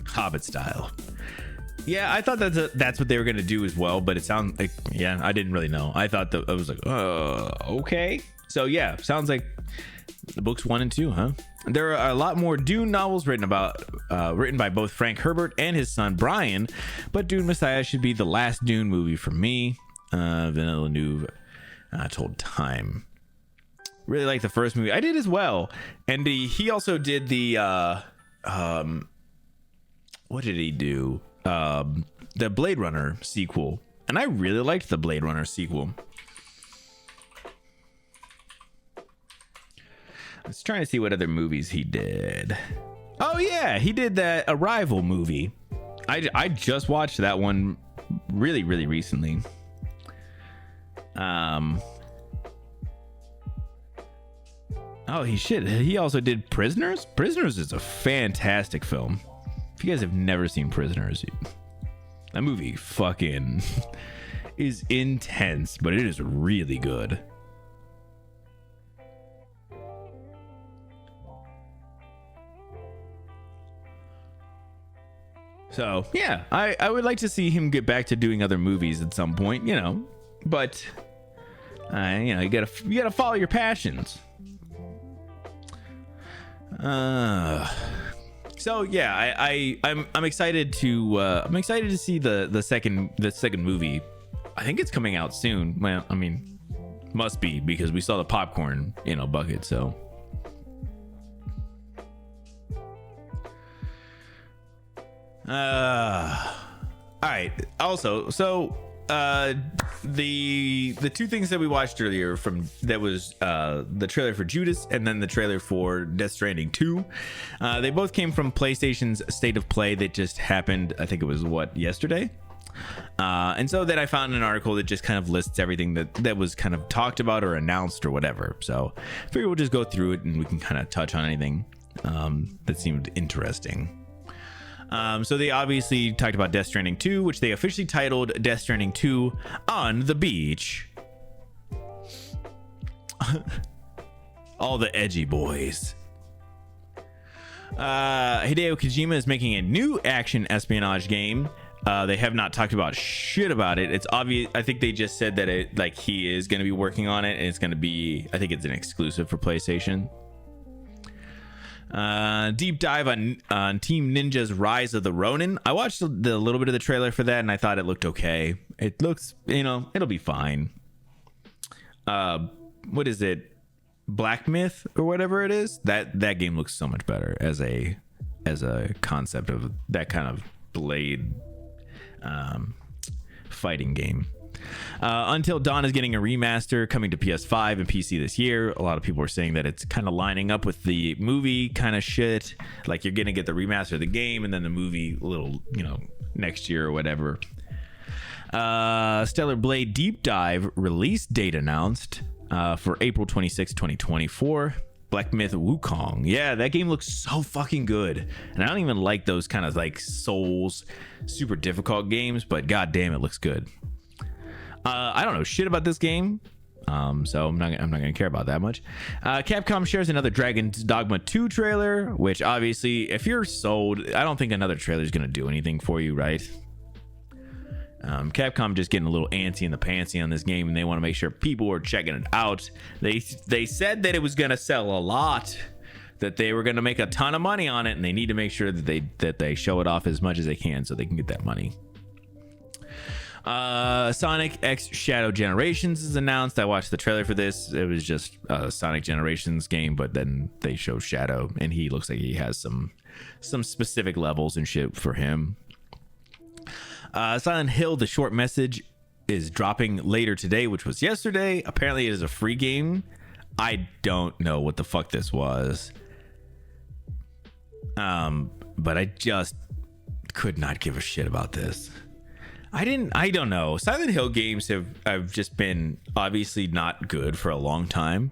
Hobbit style. Yeah, I thought that's what they were gonna do as well, but it sounds like, yeah, I didn't really know. I thought that I was like, okay. So yeah, sounds like the books 1 and 2, huh? There are a lot more Dune novels written by both Frank Herbert and his son Brian, but Dune Messiah should be the last Dune movie for me. Villeneuve told Time. Really like the first movie. I did as well, and he also did the what did he do? The Blade Runner sequel, and I really liked the Blade Runner sequel. I was trying to see what other movies he did. Oh yeah, he did that Arrival movie. I just watched that one really recently. Oh, he also did Prisoners. Prisoners is a fantastic film. If you guys have never seen Prisoners, that movie fucking is intense, but it is really good. So yeah, I would like to see him get back to doing other movies at some point, you know, but you know, you gotta follow your passions. So yeah, I'm excited to see the second movie. I think it's coming out soon. Well, I mean, must be, because we saw the popcorn, you know, bucket. So all right. Also, so the two things that we watched earlier that was the trailer for Judas and then the trailer for Death Stranding 2, they both came from PlayStation's State of Play that just happened. I think it was yesterday, and so then I found an article that just kind of lists everything that was kind of talked about or announced or whatever. So I figure we'll just go through it and we can kind of touch on anything that seemed interesting. So they obviously talked about Death Stranding 2, which they officially titled Death Stranding 2 on the Beach. All the edgy boys. Hideo Kojima is making a new action espionage game. They have not talked about shit about it. It's obvious. I think they just said that he is going to be working on it, and it's going to be, I think it's an exclusive for PlayStation. Deep dive on Team Ninja's Rise of the Ronin. I watched the little bit of the trailer for that, and I thought it looked okay. It looks, you know, it'll be fine. What is it? Black Myth or whatever it is. That game looks so much better as a concept of that kind of blade fighting game. Until Dawn is getting a remaster coming to PS5 and PC this year. A lot of people are saying that it's kind of lining up with the movie kind of shit. Like, you're gonna get the remaster of the game and then the movie a little, you know, next year or whatever. Stellar Blade Deep Dive release date announced for April 26, 2024. Black Myth Wukong. Yeah, that game looks so fucking good. And I don't even like those kind of like Souls, super difficult games, but goddamn, it looks good. I don't know shit about this game, so I'm not gonna care about that much. Capcom shares another Dragon's Dogma 2 trailer, which obviously, if you're sold, I don't think another trailer is gonna do anything for you, right? Capcom just getting a little antsy in the pantsy on this game, and they want to make sure people are checking it out. They said that it was gonna sell a lot, that they were gonna make a ton of money on it, and they need to make sure that they show it off as much as they can so they can get that money. Sonic X Shadow Generations is announced. I watched the trailer for this. It was just a Sonic Generations game, but then they show Shadow, and he looks like he has some specific levels and shit for him. Silent Hill, the short message, is dropping later today, which was yesterday. Apparently it is a free game. I don't know what the fuck this was. But I just could not give a shit about this. I don't know. Silent Hill games have just been obviously not good for a long time.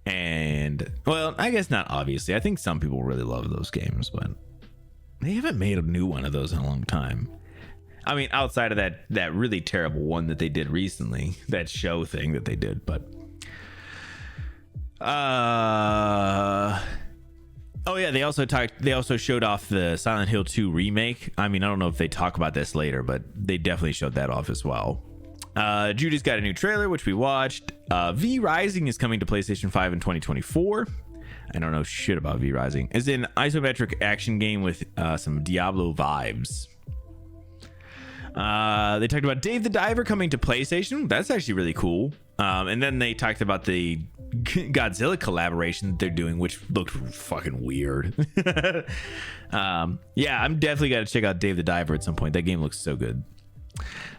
And, well, I guess not obviously. I think some people really love those games, but they haven't made a new one of those in a long time. I mean, outside of that really terrible one that they did recently, that show thing that they did, but oh yeah, they also showed off the Silent Hill 2 remake. I mean, I don't know if they talk about this later, but they definitely showed that off as well. Judy's got a new trailer, which we watched. V Rising is coming to PlayStation 5 in 2024. I don't know shit about V Rising. It's an isometric action game with some Diablo vibes. They talked about Dave the Diver coming to PlayStation. That's actually really cool. And then they talked about the Godzilla collaboration that they're doing, which looked fucking weird. Yeah, I'm definitely got to check out Dave the Diver at some point. That game looks so good.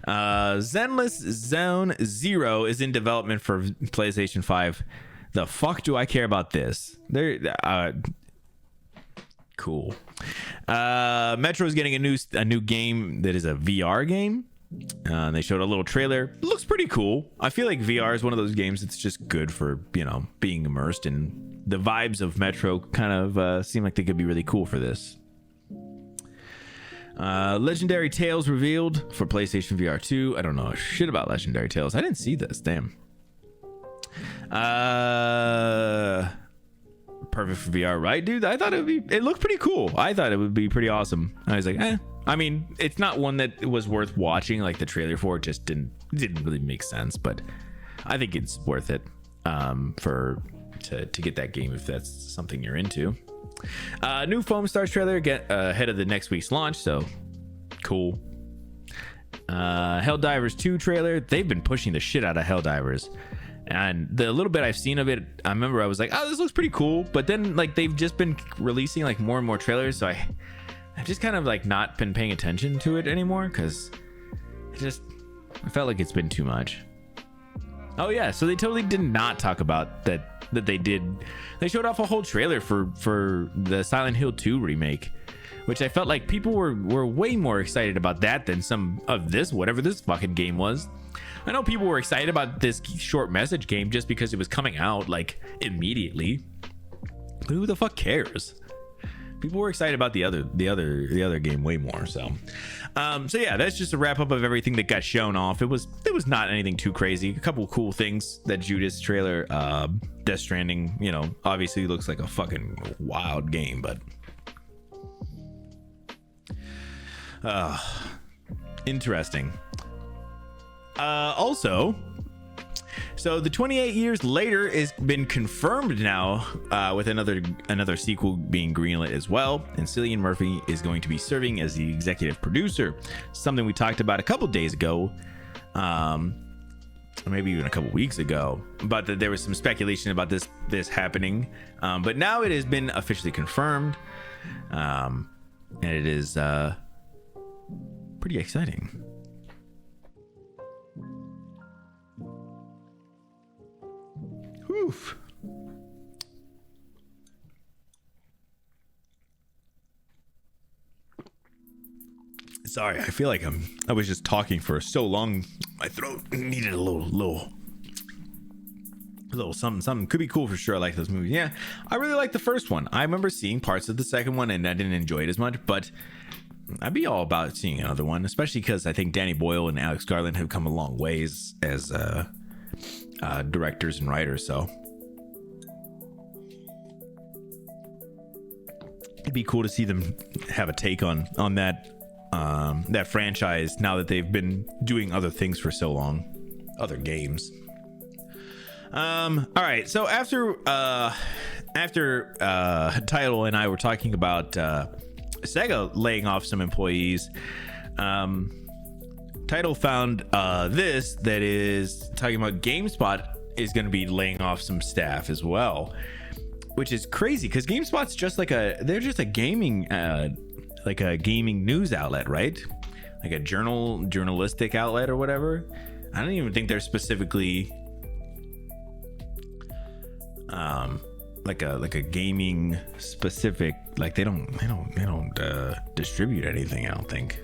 Zenless Zone Zero is in development for PlayStation 5. The fuck do I care about this? Cool. Metro is getting a new game that is a VR game. They showed a little trailer. Looks pretty cool. I feel like VR is one of those games that's just good for, being immersed, and the vibes of Metro kind of seem like they could be really cool for this. Legendary Tales revealed for PlayStation VR 2. I don't know shit about Legendary Tales. I didn't see this. Damn. Perfect for VR, right, dude? I thought it looked pretty cool. I thought it would be pretty awesome. I was like, I mean, it's not one that was worth watching. Like the trailer for it just didn't really make sense, but I think it's worth it to get that game if that's something you're into. New Foam Stars trailer ahead of the next week's launch, so cool. Helldivers 2 trailer. They've been pushing the shit out of Helldivers. And the little bit I've seen of it, I remember I was like, oh, this looks pretty cool. But then like they've just been releasing like more and more trailers, so I've just kind of like not been paying attention to it anymore because I felt like it's been too much. Oh yeah, so they totally did not talk about that they did. They showed off a whole trailer for the Silent Hill 2 remake, which I felt like people were way more excited about that than some of this, whatever this fucking game was. I know people were excited about this short message game just because it was coming out like immediately. But who the fuck cares? People were excited about the other game way more. So yeah, that's just a wrap up of everything that got shown off. It was not anything too crazy. A couple of cool things. That Judas trailer, Death Stranding, obviously looks like a fucking wild game, but interesting. Also, so the 28 years later has been confirmed now, with another sequel being greenlit as well, and Cillian Murphy is going to be serving as the executive producer. Something we talked about a couple days ago, or maybe even a couple weeks ago, but that there was some speculation about this happening, but now it has been officially confirmed, and it is pretty exciting. Oof. Sorry, I feel like I was just talking for so long. My throat needed a little something. Could be cool for sure. I like those movies. Yeah, I really like the first one. I remember seeing parts of the second one and I didn't enjoy it as much, but I'd be all about seeing another one, especially because I think Danny Boyle and Alex Garland have come a long ways as directors and writers, so it'd be cool to see them have a take on that franchise now that they've been doing other things for so long, other games. All right, so after Title and I were talking about Sega laying off some employees, Title found this that is talking about GameSpot is going to be laying off some staff as well, which is crazy because GameSpot's just like they're just a gaming news outlet, right? Like a journalistic outlet or whatever. I don't even think they're specifically like a gaming specific, like they don't distribute anything, I don't think.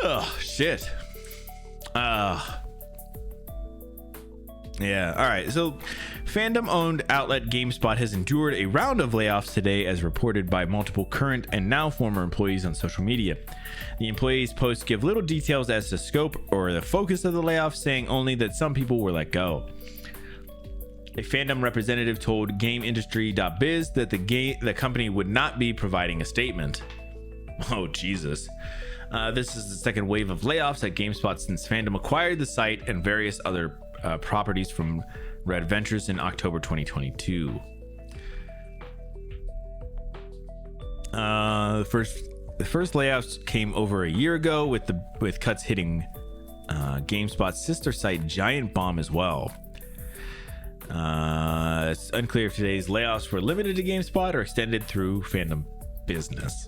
Oh shit. Yeah, all right. So fandom owned outlet GameSpot has endured a round of layoffs today, as reported by multiple current and now former employees on social media. The employees' posts give little details as to scope or the focus of the layoffs, saying only that some people were let go. A fandom representative told GameIndustry.biz that the company would not be providing a statement. Oh Jesus. This is the second wave of layoffs at GameSpot since fandom acquired the site and various other properties from Red Ventures in October 2022. The first layoffs came over a year ago, with cuts hitting GameSpot's sister site Giant Bomb as well. It's unclear if today's layoffs were limited to GameSpot or extended through fandom business.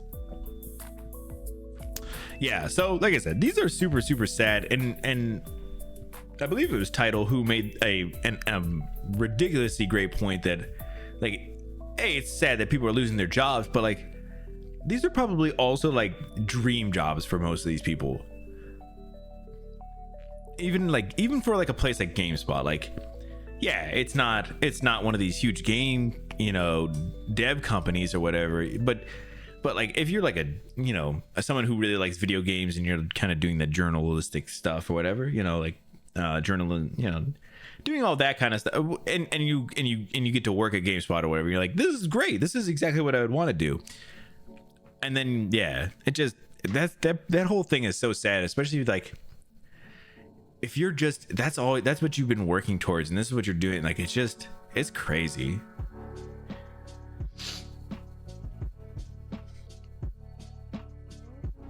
Yeah, so like I said, these are super sad, and I believe it was Title who made a ridiculously great point that, like, hey, it's sad that people are losing their jobs, but like these are probably also like dream jobs for most of these people. Even for like a place like GameSpot, like, yeah, it's not one of these huge game, dev companies or whatever, but like if you're like someone who really likes video games and you're kind of doing that journalistic stuff or whatever, like journalism, doing all that kind of stuff, and you get to work at GameSpot or whatever, you're like, this is great, this is exactly what I would want to do. And then it just that whole thing is so sad, especially like if you're just that's what you've been working towards and this is what you're doing, like it's crazy.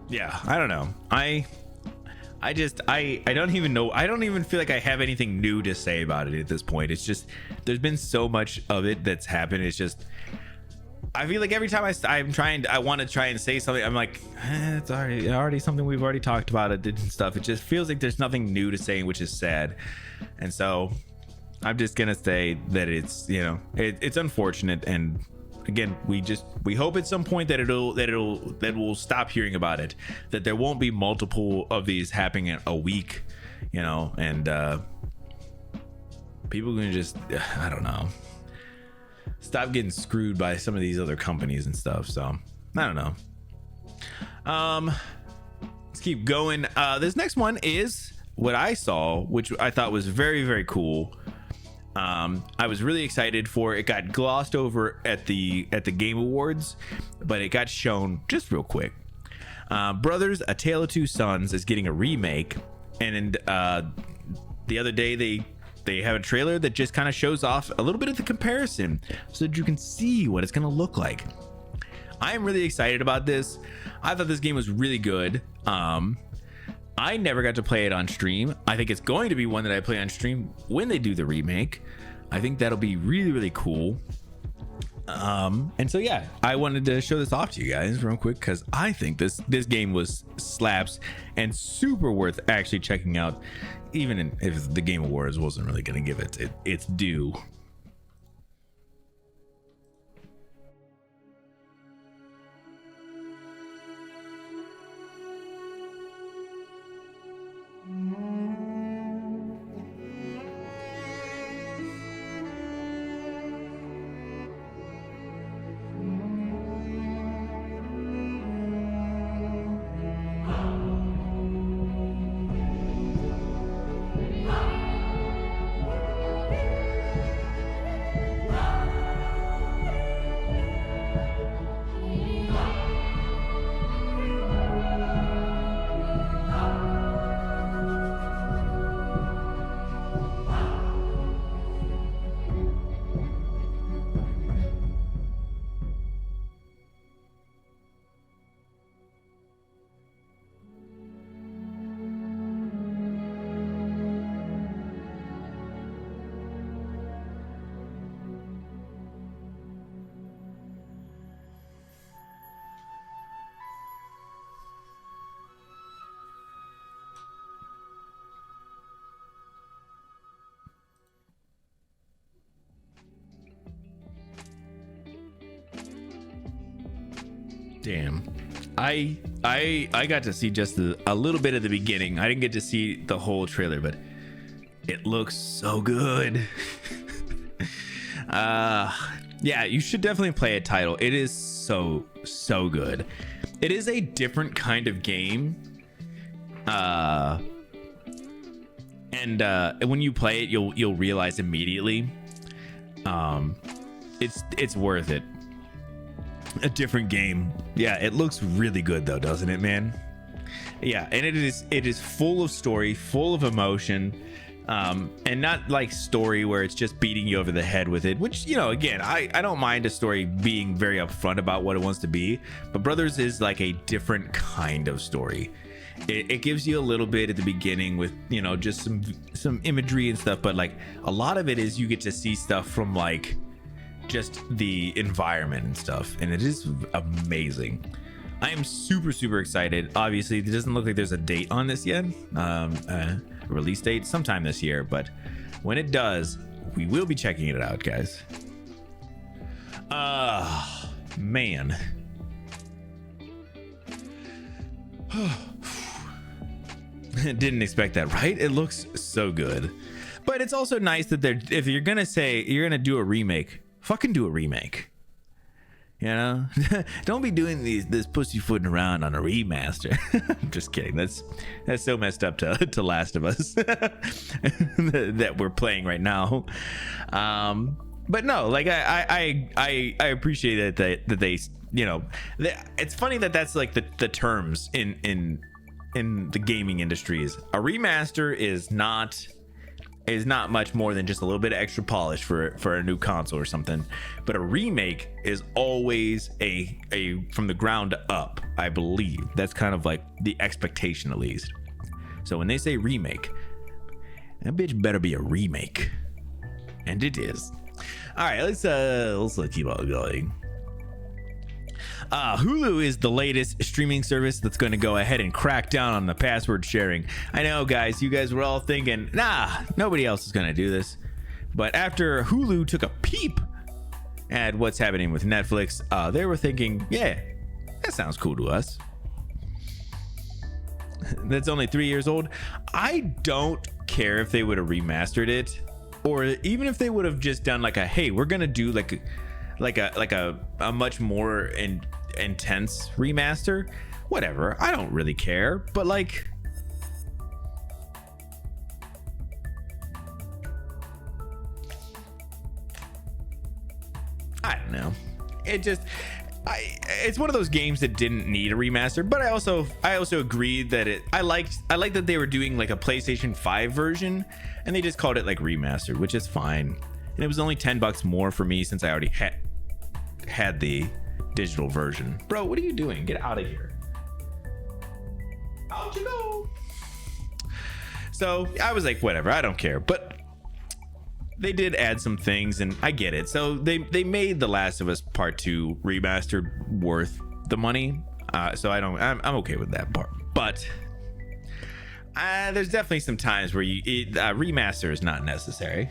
Yeah, I don't know. I don't even know. I don't even feel like I have anything new to say about it at this point. It's just there's been so much of it that's happened. It's just I feel like every time I want to try and say something, I'm like, it's already something we've already talked about it and stuff. It just feels like there's nothing new to say, which is sad. And so I'm just gonna say that it's it's unfortunate, and again, we hope at some point that we'll stop hearing about it, that there won't be multiple of these happening in a week, and people can just, I don't know, stop getting screwed by some of these other companies and stuff. So I don't know. Let's keep going. This next one is what I saw, which I thought was very, very cool. I was really excited for it. Got glossed over at the Game Awards, but it got shown just real quick. Brothers: A Tale of Two Sons is getting a remake, and the other day they have a trailer that just kind of shows off a little bit of the comparison so that you can see what it's going to look like. I am really excited about this. I thought this game was really good. I never got to play it on stream. I think it's going to be one that I play on stream when they do the remake. I think that'll be really, really cool. And so yeah, I wanted to show this off to you guys real quick because I think this game was slaps and super worth actually checking out, even if the Game Awards wasn't really going to give it its due. Damn. I got to see just a little bit of the beginning. I didn't get to see the whole trailer, but it looks so good. Yeah, you should definitely play a title. It is so good. It is a different kind of game. And when you play it, you'll realize immediately. It's worth it. A different game. Yeah, it looks really good though, doesn't it, man? Yeah, and it is full of story, full of emotion, and not like story where it's just beating you over the head with it, which, you know, again, I don't mind a story being very upfront about what it wants to be, but Brothers is like a different kind of story. It gives you a little bit at the beginning with, you know, just some imagery and stuff, but like a lot of it is you get to see stuff from like just the environment and stuff, and it is amazing. I am super excited. Obviously, it doesn't look like there's a date on this yet, release date sometime this year, but when it does, we will be checking it out, guys. Man. Didn't expect that, right? It looks so good, but it's also nice that if you're gonna say you're gonna do a remake, fucking do a remake. You know, don't be doing this pussyfooting around on a remaster. I'm just kidding. That's so messed up to Last of Us that we're playing right now. But no, like I appreciate that they, you know, it's funny that's like the terms in the gaming industry is a remaster is not much more than just a little bit of extra polish for a new console or something, but a remake is always a from the ground up. I believe that's kind of like the expectation, at least. So when they say remake, that bitch better be a remake, and it is. All right, let's keep on going. Hulu is the latest streaming service that's going to go ahead and crack down on the password sharing. I know, guys, you guys were all thinking, nah, nobody else is going to do this. But after Hulu took a peep at what's happening with Netflix, they were thinking, yeah, that sounds cool to us. That's only 3 years old. I don't care if they would have remastered it, or even if they would have just done like a, hey, we're going to do like a much more intense remaster, whatever. I don't really care, but like, I don't know. It's one of those games that didn't need a remaster, but I also agreed that I liked that they were doing like a PlayStation 5 version and they just called it like remastered, which is fine. And it was only $10 more for me since I already had the digital version. Bro, what are you doing? Get out of here. Out you go. So I was like, whatever, I don't care. But they did add some things and I get it. So they made The Last of Us Part 2 remastered worth the money. So I'm okay with that part. But there's definitely some times where remaster is not necessary.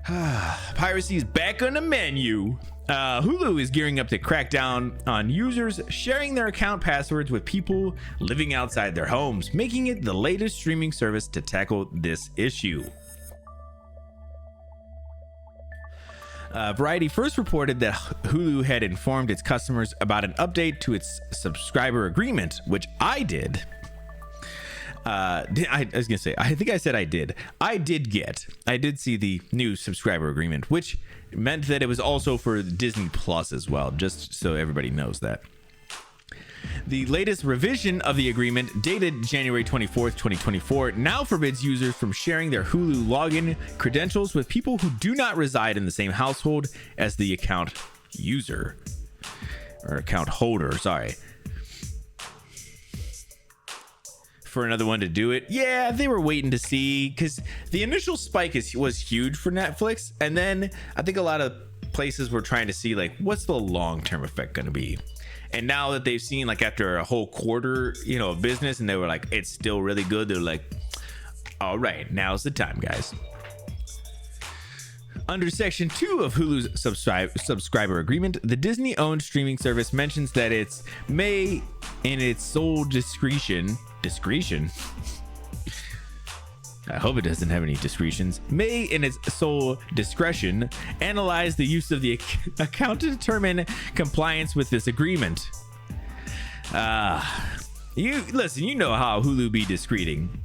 Piracy is back on the menu. Hulu is gearing up to crack down on users sharing their account passwords with people living outside their homes, making it the latest streaming service to tackle this issue. Variety first reported that Hulu had informed its customers about an update to its subscriber agreement, which I did. I was gonna say, I think I said I did see the new subscriber agreement, which meant that it was also for Disney Plus as well, just so everybody knows that. The latest revision of the agreement, dated January 24th, 2024, now forbids users from sharing their Hulu login credentials with people who do not reside in the same household as the account user or account holder, sorry. For another one to do it. Yeah, they were waiting to see, because the initial spike was huge for Netflix, and then I think a lot of places were trying to see like what's the long-term effect going to be. And now that they've seen like after a whole quarter, you know, of business, and they were like, it's still really good, they're like, all right, now's the time, guys. Under Section 2 of Hulu's subscriber agreement, the Disney-owned streaming service mentions that it may, in its sole discretion, I hope it doesn't have any discretions, may, in its sole discretion, analyze the use of the account to determine compliance with this agreement. You listen, you know how Hulu be discreting.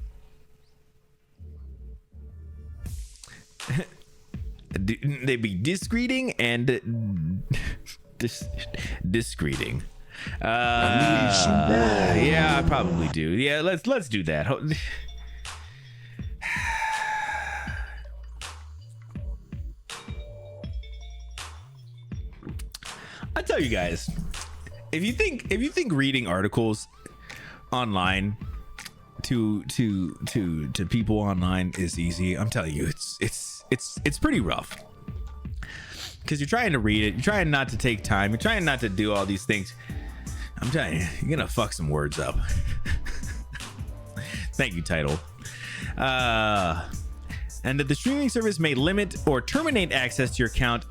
They be discreting and discreting. Yeah, I probably do. Yeah, let's do that. I tell you guys, if you think reading articles online to people online is easy, I'm telling you, it's pretty rough. Because you're trying to read it, you're trying not to take time, you're trying not to do all these things. I'm telling you, you're gonna fuck some words up. Thank you, title. And that the streaming service may limit or terminate access to your account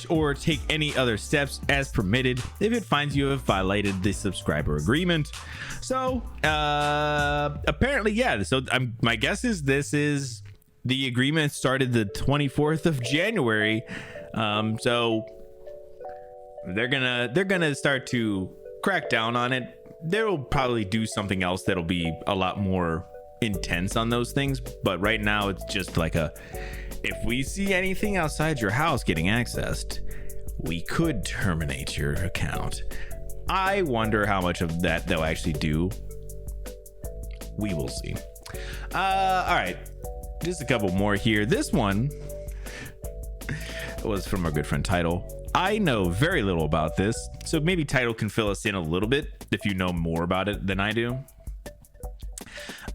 or take any other steps as permitted if it finds you have violated the subscriber agreement. So apparently, yeah. So my guess is this is the agreement started the 24th of January. So they're gonna start to crack down on it. They'll probably do something else that'll be a lot more intense on those things, but right now it's just like if we see anything outside your house getting accessed, we could terminate your account. I wonder how much of that they'll actually do. We will see. All right, just a couple more here. This one was from our good friend Title. I know very little about this, so maybe Title can fill us in a little bit if you know more about it than I do.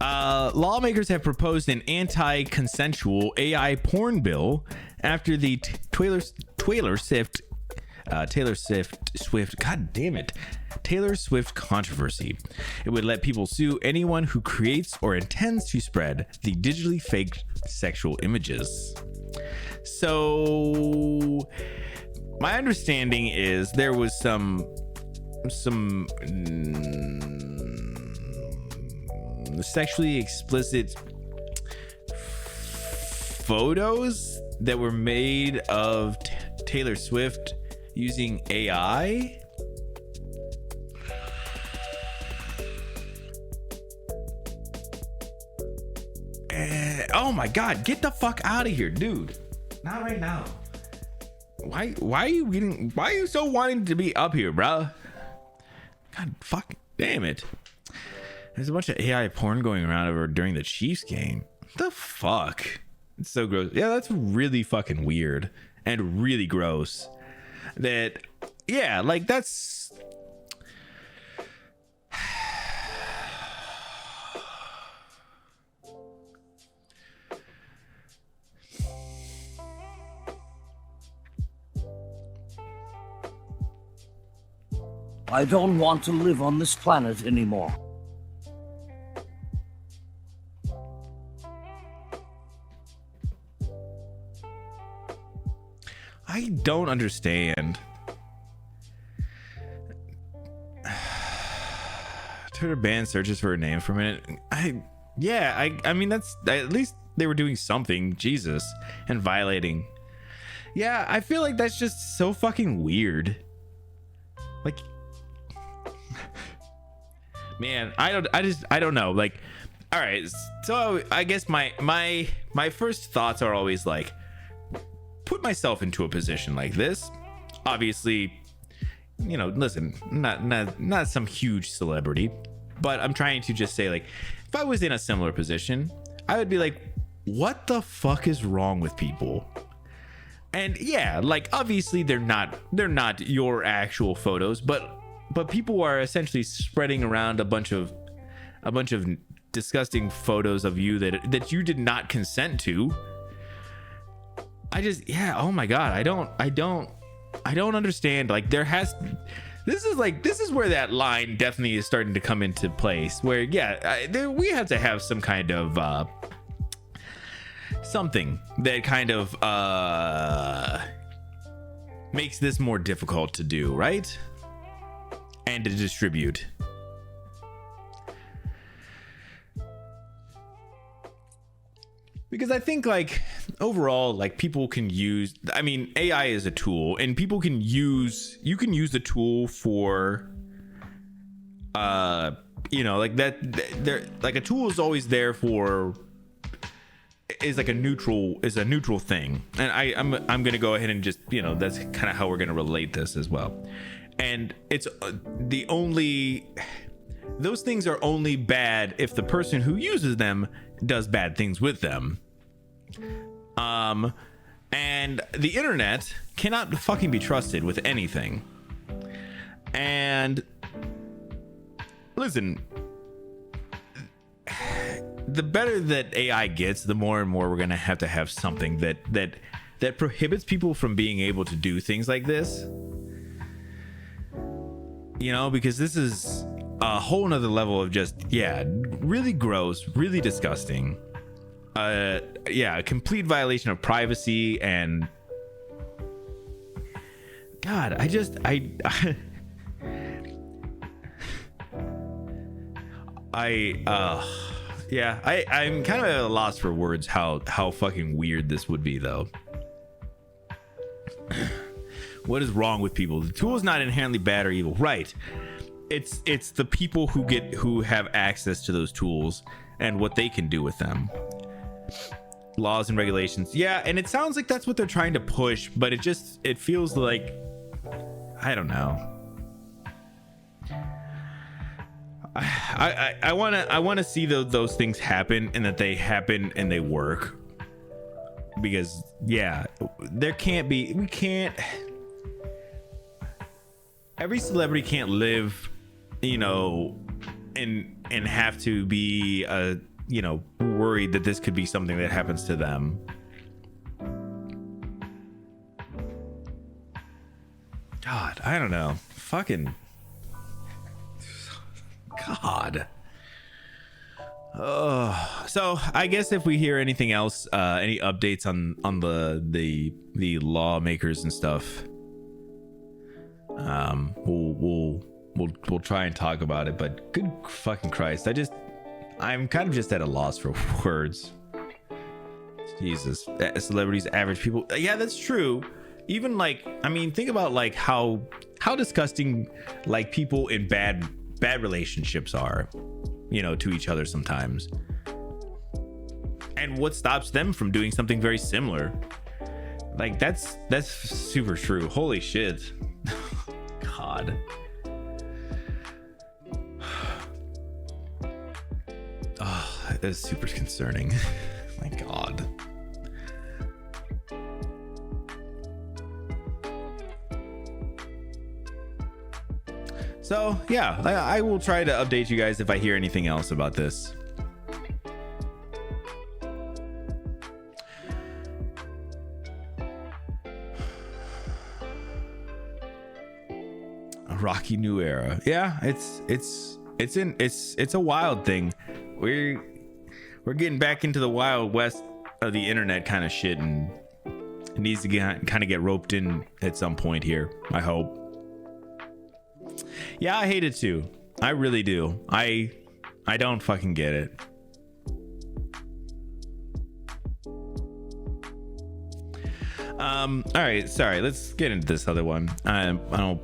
Lawmakers have proposed an anti-consensual AI porn bill after the Taylor Swift controversy. It would let people sue anyone who creates or intends to spread the digitally faked sexual images. So my understanding is there was some sexually explicit photos that were made of Taylor Swift using AI. Oh my god, get the fuck out of here, dude. Not right now. Why are you so wanting to be up here, bro? God fuck damn it. There's a bunch of AI porn going around over during the Chiefs game. What the fuck? It's so gross. Yeah, that's really fucking weird and really gross. That, yeah, like that's. I don't want to live on this planet anymore. I don't understand. Twitter banned searches for a name for a minute. I mean that's at least they were doing something. Jesus, and violating. Yeah, I feel like that's just so fucking weird. Like, man, I don't know. Like, all right, so I guess my first thoughts are always like, put myself into a position like this. Obviously, you know, listen, not some huge celebrity, but I'm trying to just say, like, if I was in a similar position, I would be like, what the fuck is wrong with people? And yeah, like, obviously they're not your actual photos, but people are essentially spreading around a bunch of disgusting photos of you that you did not consent to. Oh my god, I don't understand. Like, this is where that line definitely is starting to come into place, where we have to have some kind of something that kind of makes this more difficult to do, right? And to distribute. Because I think like overall, like people can use, I mean, AI is a tool and people can use, you can use the tool for, you know, like that, there, like a tool is always there for, is like a neutral thing. And I'm going to go ahead and just, you know, that's kind of how we're going to relate this as well. And it's the only, those things are only bad if the person who uses them does bad things with them. And the internet cannot fucking be trusted with anything. And listen, the better that AI gets, the more and more we're gonna have to have something that prohibits people from being able to do things like this. You know, because this is a whole nother level of just, yeah, really gross, really disgusting. Yeah, a complete violation of privacy. And God, I'm kind of at a loss for words how fucking weird this would be, though. What is wrong with people? The tool is not inherently bad or evil, right? It's the people who have access to those tools and what they can do with them. Laws and regulations, yeah, and it sounds like that's what they're trying to push, but it feels like, I don't know. I want to see those things happen, and that they happen and they work. Because yeah, every celebrity can't live, you know, and have to be you know, worried that this could be something that happens to them. God, I don't know. Fucking God. Oh, so I guess if we hear anything else, any updates on the lawmakers and stuff, we'll try and talk about it. But good fucking Christ, I'm kind of just at a loss for words. Jesus, celebrities, average people. Yeah, that's true. Even like, I mean, think about like how disgusting like people in bad relationships are, you know, to each other sometimes. And what stops them from doing something very similar? Like that's super true. Holy shit. God. Oh, that is super concerning. My God. So yeah, I will try to update you guys if I hear anything else about this. A rocky new era. Yeah, it's a wild thing. We're getting back into the wild west of the internet kind of shit, and it needs to kind of get roped in at some point here, I hope. Yeah, I hate it too. I really do. I don't fucking get it. All right, sorry. Let's get into this other one. I don't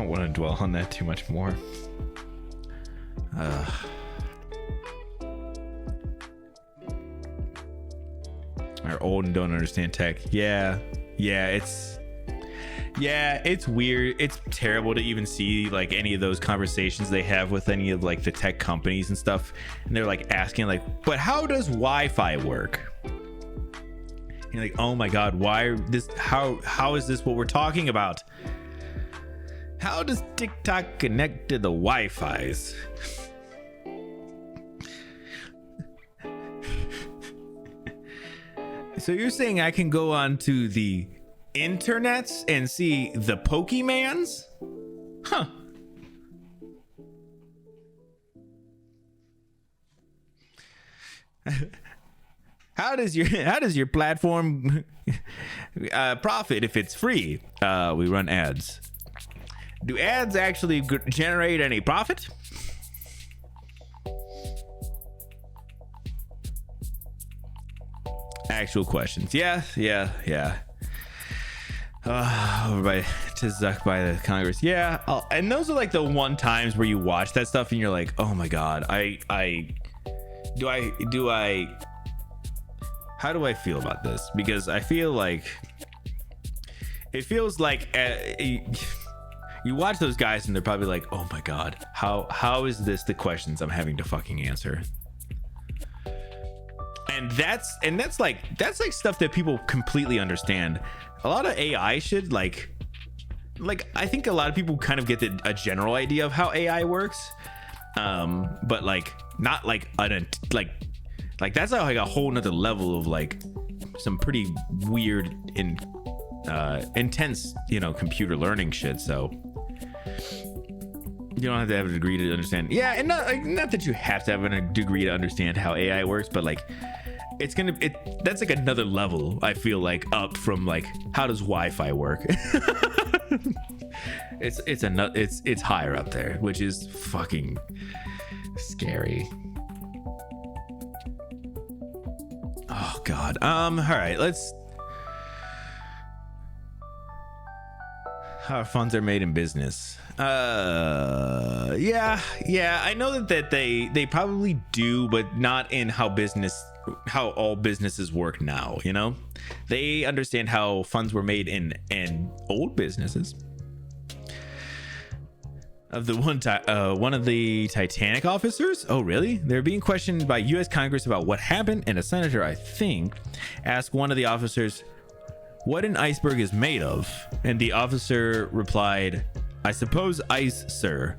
want to dwell on that too much more. Are old and don't understand tech. Yeah, it's weird. It's terrible to even see like any of those conversations they have with any of like the tech companies and stuff, and they're like asking like, but how does Wi-Fi work? And you're like, oh my God, why this? How is this what we're talking about? How does TikTok connect to the Wi-Fi's? So you're saying I can go on to the internets and see the Pokemans? Huh. How does your platform profit if it's free? We run ads. Do ads actually generate any profit? Actual questions. Yeah. By to Zuck by the Congress. Yeah. And those are like the one times where you watch that stuff and you're like, oh my God, how do I feel about this? Because I feel like it feels like you watch those guys and they're probably like, oh my God, how is this the questions I'm having to fucking answer? And that's like stuff that people completely understand. A lot of AI shit, like I think a lot of people kind of get a general idea of how AI works, but like not like like that's like a whole nother level of like some pretty weird and intense, computer learning shit. So you don't have to have a degree to understand. Yeah, and not that you have to have a degree to understand how AI works, but like that's like another level, I feel like, up from like how does Wi-Fi work. It's higher up there, which is fucking scary. Oh God. All right, how funds are made in business. Yeah, I know that they probably do, but not in how all businesses work now. They understand how funds were made in old businesses. Of the one of the Titanic officers. Oh, really? They're being questioned by U.S. Congress about what happened, and a senator, I think, asked one of the officers what an iceberg is made of, and the officer replied, "I suppose ice, sir."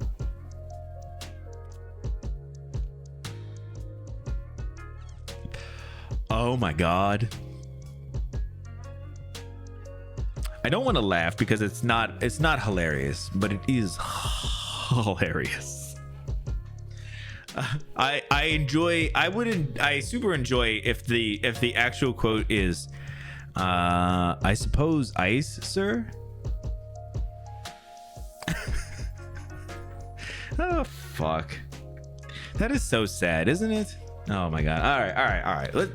Oh my God. I don't want to laugh because it's not hilarious, but it is hilarious. I super enjoy if the actual quote is I suppose ice, sir. Oh fuck. That is so sad, isn't it? Oh my God. All right. Let's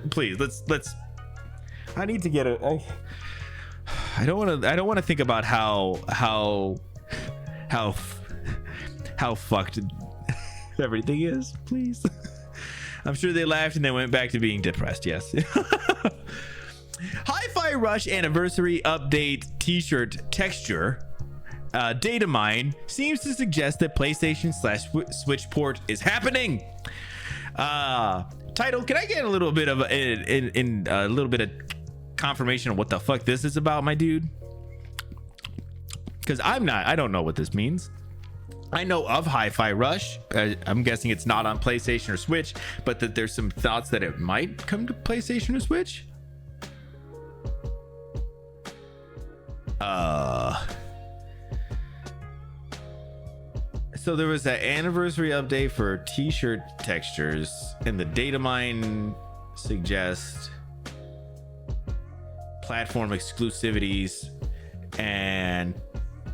I need to get I don't want to think about how fucked everything is, please. I'm sure they laughed and they went back to being depressed. Yes. Hi-Fi Rush anniversary update t-shirt texture data mine seems to suggest that PlayStation/Switch port is happening. Title, can I get a little bit of a little bit of confirmation of what the fuck this is about, my dude? Because I don't know what this means. I know of Hi-Fi Rush. I'm guessing it's not on PlayStation or Switch, but that there's some thoughts that it might come to PlayStation or Switch. So there was an anniversary update for t-shirt textures, and the data mine suggests platform exclusivities, and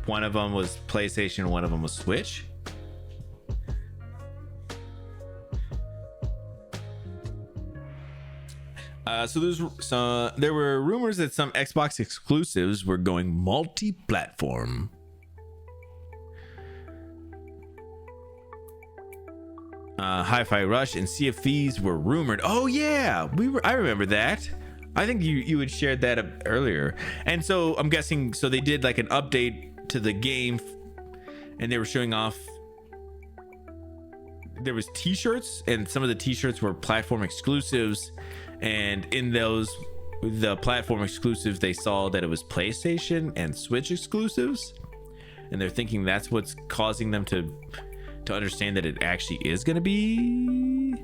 one of them was PlayStation, one of them was Switch. So there were rumors that some Xbox exclusives were going multi-platform. Hi-Fi Rush and Sea of Thieves were rumored. Oh yeah, I remember that. I think you had shared that earlier. And so I'm guessing, so they did like an update to the game, and they were showing off. There was t-shirts, and some of the t-shirts were platform exclusives. And in those, the platform exclusives, they saw that it was PlayStation and Switch exclusives, and they're thinking that's what's causing them to understand that it actually is going to be.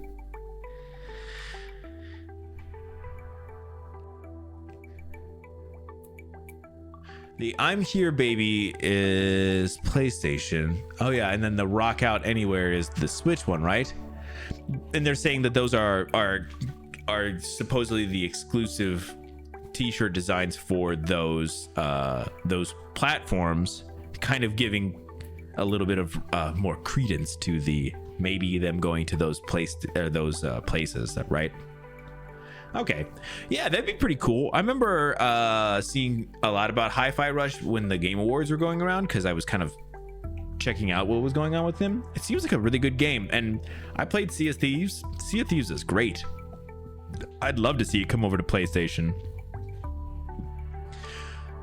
The I'm Here Baby is PlayStation. Oh yeah, and then the Rock Out Anywhere is the Switch one, right? And they're saying that those are are supposedly the exclusive t-shirt designs for those platforms, kind of giving a little bit of more credence to the maybe them going to those places, right? Okay, yeah, that'd be pretty cool. I remember seeing a lot about Hi-Fi Rush when the Game Awards were going around, because I was kind of checking out what was going on with them. It seems like a really good game, and I played Sea of Thieves. Sea of Thieves is great. I'd love to see it come over to PlayStation.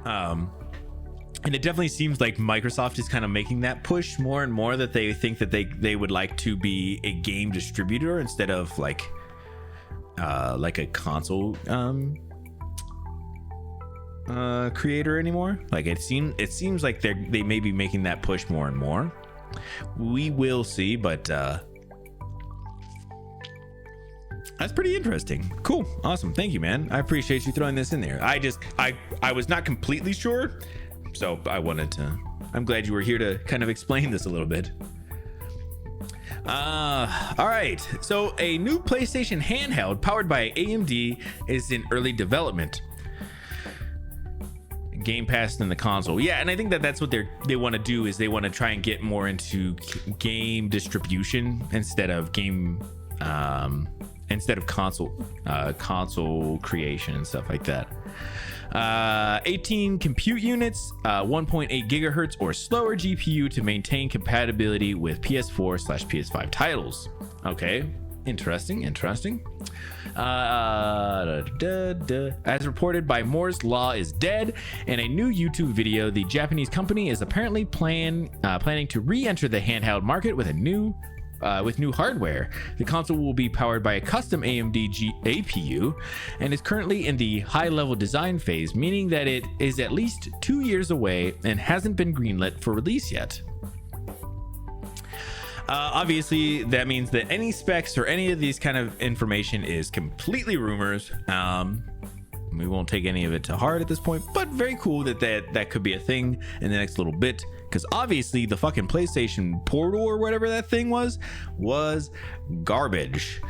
And it definitely seems like Microsoft is kind of making that push more and more, that they think that they would like to be a game distributor instead of like a console creator anymore. Like it seems like they may be making that push more and more. We will see, but that's pretty interesting. Cool, awesome, thank you, man. I appreciate you throwing this in there. I was not completely sure, so I'm glad you were here to kind of explain this a little bit. All right, so a new PlayStation handheld powered by AMD is in early development. Game Pass in the console. Yeah, and I think that's what they want to do, is they want to try and get more into game distribution instead of console creation and stuff like that. 18 compute units, 1.8 gigahertz or slower GPU to maintain compatibility with PS4/PS5 titles. Okay, interesting. As reported by Moore's Law is Dead, in a new YouTube video, the Japanese company is apparently planning to re-enter the handheld market with new hardware. The console will be powered by a custom AMD APU and is currently in the high-level design phase, meaning that it is at least 2 years away and hasn't been greenlit for release yet. Obviously, that means that any specs or any of these kind of information is completely rumors. We won't take any of it to heart at this point, but very cool that could be a thing in the next little bit, because obviously the fucking PlayStation Portal or whatever that thing was garbage.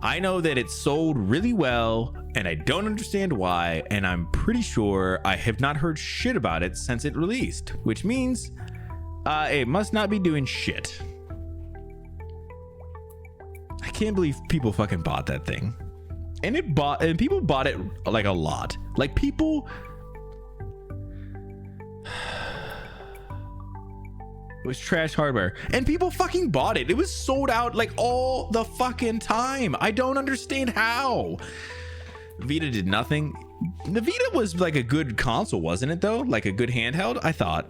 I know that it sold really well, and I don't understand why, and I'm pretty sure I have not heard shit about it since it released, which means it must not be doing shit. I can't believe people fucking bought that thing. And people bought it like a lot. Like people it was trash hardware and people fucking bought it. It was sold out like all the fucking time. I don't understand how. Vita did nothing. The Vita was like a good console, wasn't it though? Like a good handheld. I thought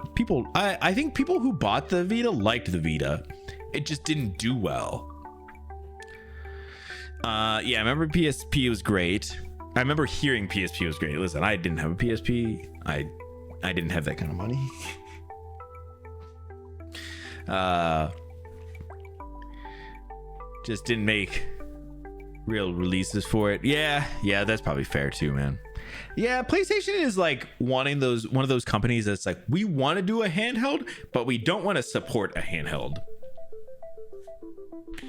I think people who bought the Vita liked the Vita. It just didn't do well. Yeah, I remember PSP was great. I remember hearing PSP was great. Listen, I didn't have a PSP. I didn't have that kind of money. Just didn't make real releases for it. Yeah, that's probably fair too, man. Yeah, PlayStation is like one of those companies that's like, we want to do a handheld, but we don't want to support a handheld.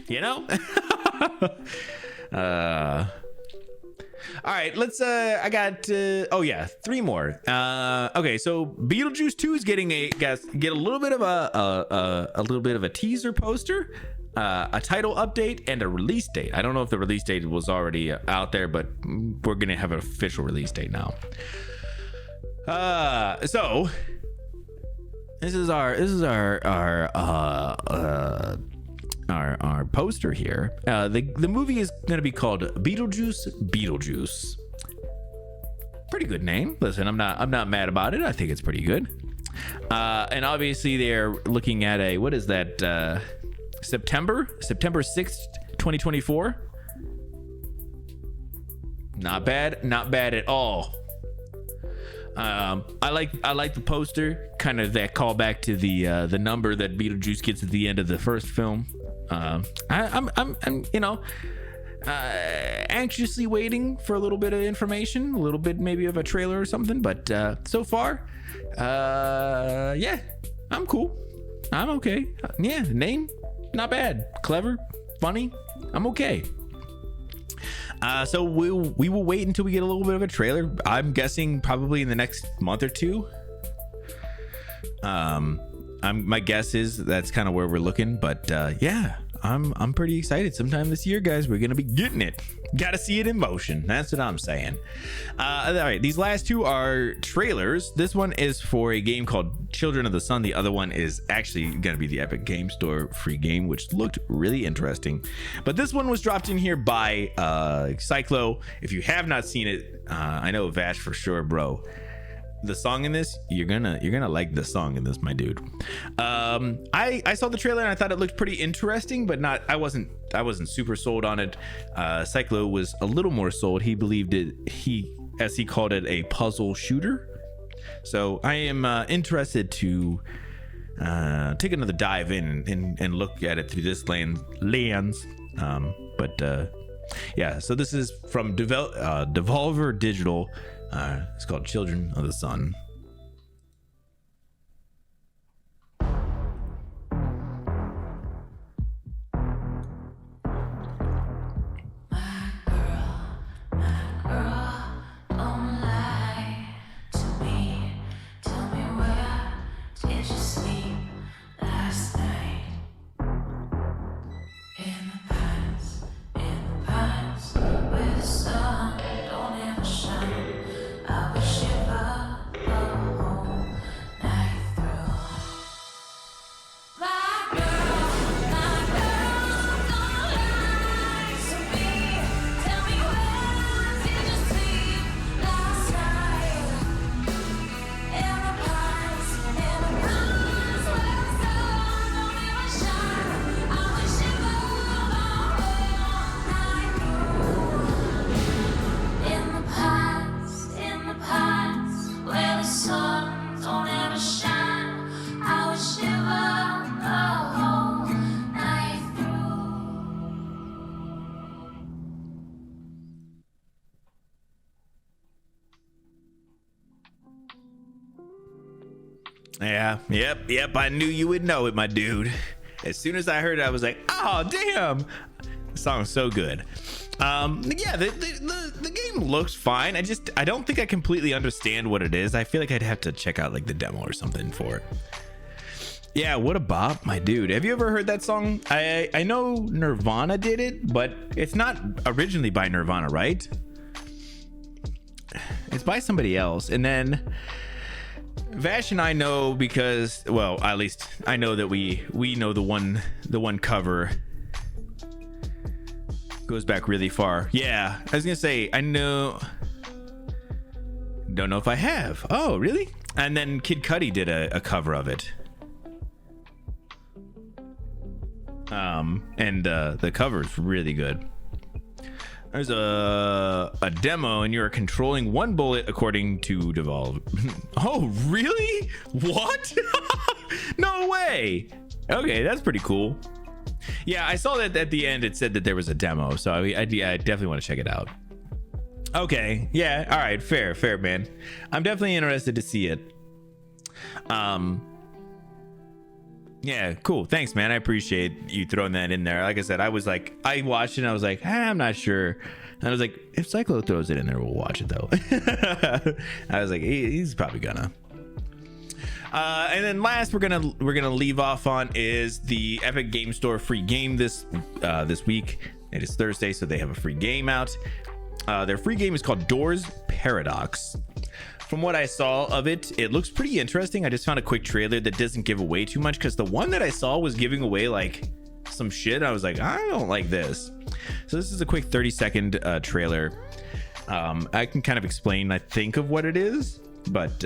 You know? All right, let's I got 3 more. Okay, so Beetlejuice 2 is getting a little bit of a teaser poster, a title update, and a release date. I don't know if the release date was already out there, but we're gonna have an official release date now. So this is our poster here. The movie is going to be called Beetlejuice. Pretty good name. Listen, I'm not mad about it. I think it's pretty good. And obviously they're looking at what is that? September 6th, 2024. Not bad at all. I like the poster, kind of that callback to the number that Beetlejuice gets at the end of the first film. I'm anxiously waiting for a little bit of information, a little bit maybe of a trailer or something, but so far, yeah, I'm cool. I'm okay. Yeah, name, not bad. Clever, funny, I'm okay. So we will wait until we get a little bit of a trailer. I'm guessing probably in the next month or two. My guess is that's kind of where we're looking, but yeah, I'm pretty excited. Sometime this year, guys, we're gonna be getting it. Gotta see it in motion. That's what I'm saying. All right, these last two are trailers. This one is for a game called Children of the Sun. The other one is actually gonna be the Epic Game Store free game, which looked really interesting. But this one was dropped in here by Cyclo. If you have not seen it, I know Vash for sure, bro. The song in this, you're gonna like the song in this, my dude. I saw the trailer and I thought it looked pretty interesting, but I wasn't super sold on it. Cyclo was a little more sold. He believed it, as he called it, a puzzle shooter. So I am interested to take another dive in and look at it through this lens. Yeah, so this is from Devolver Digital. It's called Children of the Sun. Yeah, yep. I knew you would know it, my dude. As soon as I heard it, I was like, oh, damn. The song's so good. Yeah, the game looks fine. I don't think I completely understand what it is. I feel like I'd have to check out like the demo or something for it. Yeah, what a bop, my dude. Have you ever heard that song? I know Nirvana did it, but it's not originally by Nirvana, right? It's by somebody else. And then Vash and I know because, well, at least I know that we know the one cover goes back really far. Yeah, I was gonna say I know. Don't know if I have. Oh, really? And then Kid Cudi did a cover of it. And the cover is really good. There's a demo and you're controlling one bullet according to Devolve. Oh, really? What? No way. Okay, that's pretty cool. Yeah, I saw that at the end it said that there was a demo, so I definitely want to check it out. Okay, yeah, all right, fair, man. I'm definitely interested to see it. Yeah, cool. Thanks, man. I appreciate you throwing that in there. Like I said, I watched it and I was like, I'm not sure. And I was like, if Cyclo throws it in there, we'll watch it though. I was like, he's probably gonna. And then last we're gonna leave off on is the Epic Game Store free game this week. It is Thursday, so they have a free game out. Their free game is called Doors Paradox. From what I saw of it, it looks pretty interesting. I just found a quick trailer that doesn't give away too much because the one that I saw was giving away like some shit. I was like, I don't like this. So this is a quick 30-second trailer. I can kind of explain, I think, of what it is, but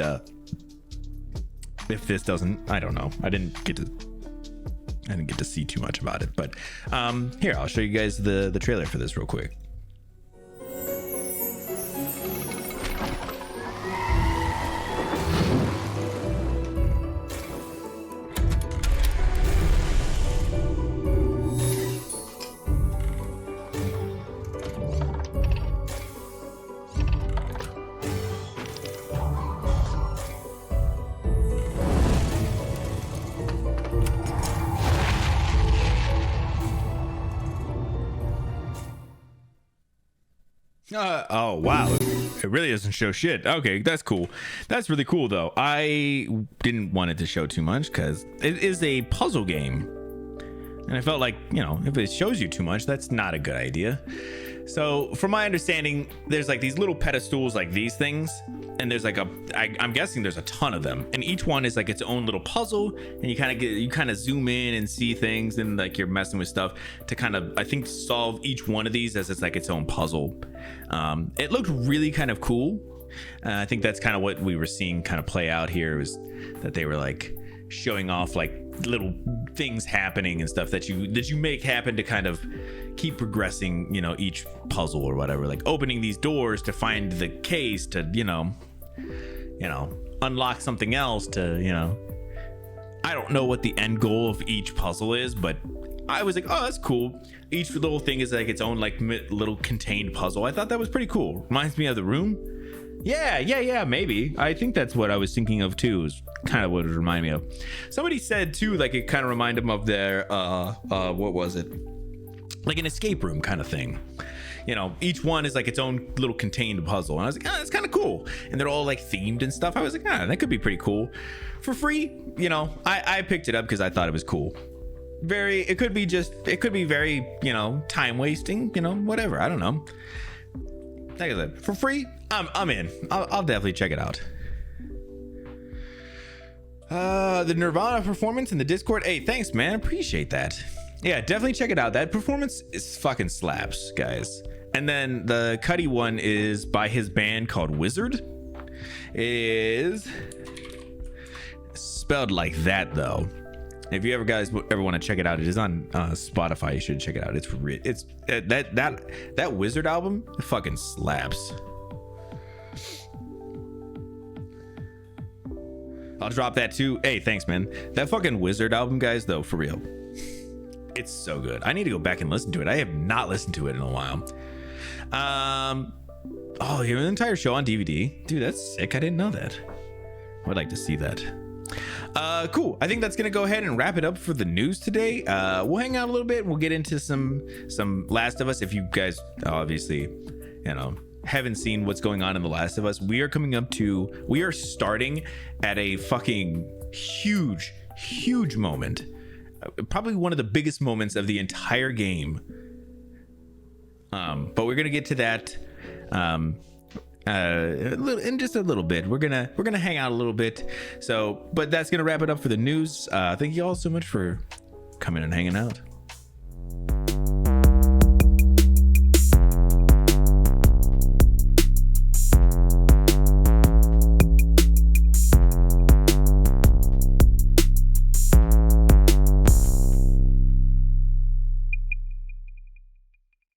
if this doesn't, I don't know. I didn't get to see too much about it, but here, I'll show you guys the trailer for this real quick. Oh wow, it really doesn't show shit. Okay, that's cool. That's really cool though. I didn't want it to show too much because it is a puzzle game, and I felt like, you know, if it shows you too much, that's not a good idea. So from my understanding, there's like these little pedestals like these things, and there's like I'm guessing there's a ton of them, and each one is like its own little puzzle, and you kind of zoom in and see things, and like you're messing with stuff to kind of, I think, solve each one of these as it's like its own puzzle. It looked really kind of cool. I think that's kind of what we were seeing kind of play out here, was that they were like showing off like little things happening and stuff that you make happen to kind of keep progressing, you know, each puzzle or whatever, like opening these doors to find the case to, you know, unlock something else to, you know, I don't know what the end goal of each puzzle is, but I was like, oh, that's cool. Each little thing is like its own like little contained puzzle. I thought that was pretty cool. Reminds me of The Room. Yeah, maybe. I think that's what I was thinking of too, is kind of what it reminded me of. Somebody said too, like it kind of reminded them of their what was it, like an escape room kind of thing. You know, each one is like its own little contained puzzle, and I was like, oh, that's kind of cool, and they're all like themed and stuff. I was like, that could be pretty cool for free. You know, I picked it up because I thought it was cool. It could be very, you know, time wasting, you know, whatever, I don't know. Like I said, for free, I'm in. I'll definitely check it out. The Nirvana performance in the Discord. Hey, thanks, man. Appreciate that. Yeah, definitely check it out. That performance is fucking slaps, guys. And then the Cuddy one is by his band called Wizard. It is spelled like that though. If you ever want to check it out, it is on Spotify. You should check it out. It's that Wizard album fucking slaps. I'll drop that too. Hey, thanks, man. That fucking Wizard album, guys, though, for real, it's so good. I need to go back and listen to it. I have not listened to it in a while. Oh, you have an entire show on DVD, dude. That's sick. I didn't know that. I would like to see that. Cool. I think that's gonna go ahead and wrap it up for the news today. We'll hang out a little bit. We'll get into some Last of Us. If you guys obviously, you know, haven't seen what's going on in The Last of Us, we are starting at a fucking huge moment. Probably one of the biggest moments of the entire game. But we're gonna get to that in just a little bit. We're gonna hang out a little bit. So, but that's gonna wrap it up for the news. Thank you all so much for coming and hanging out.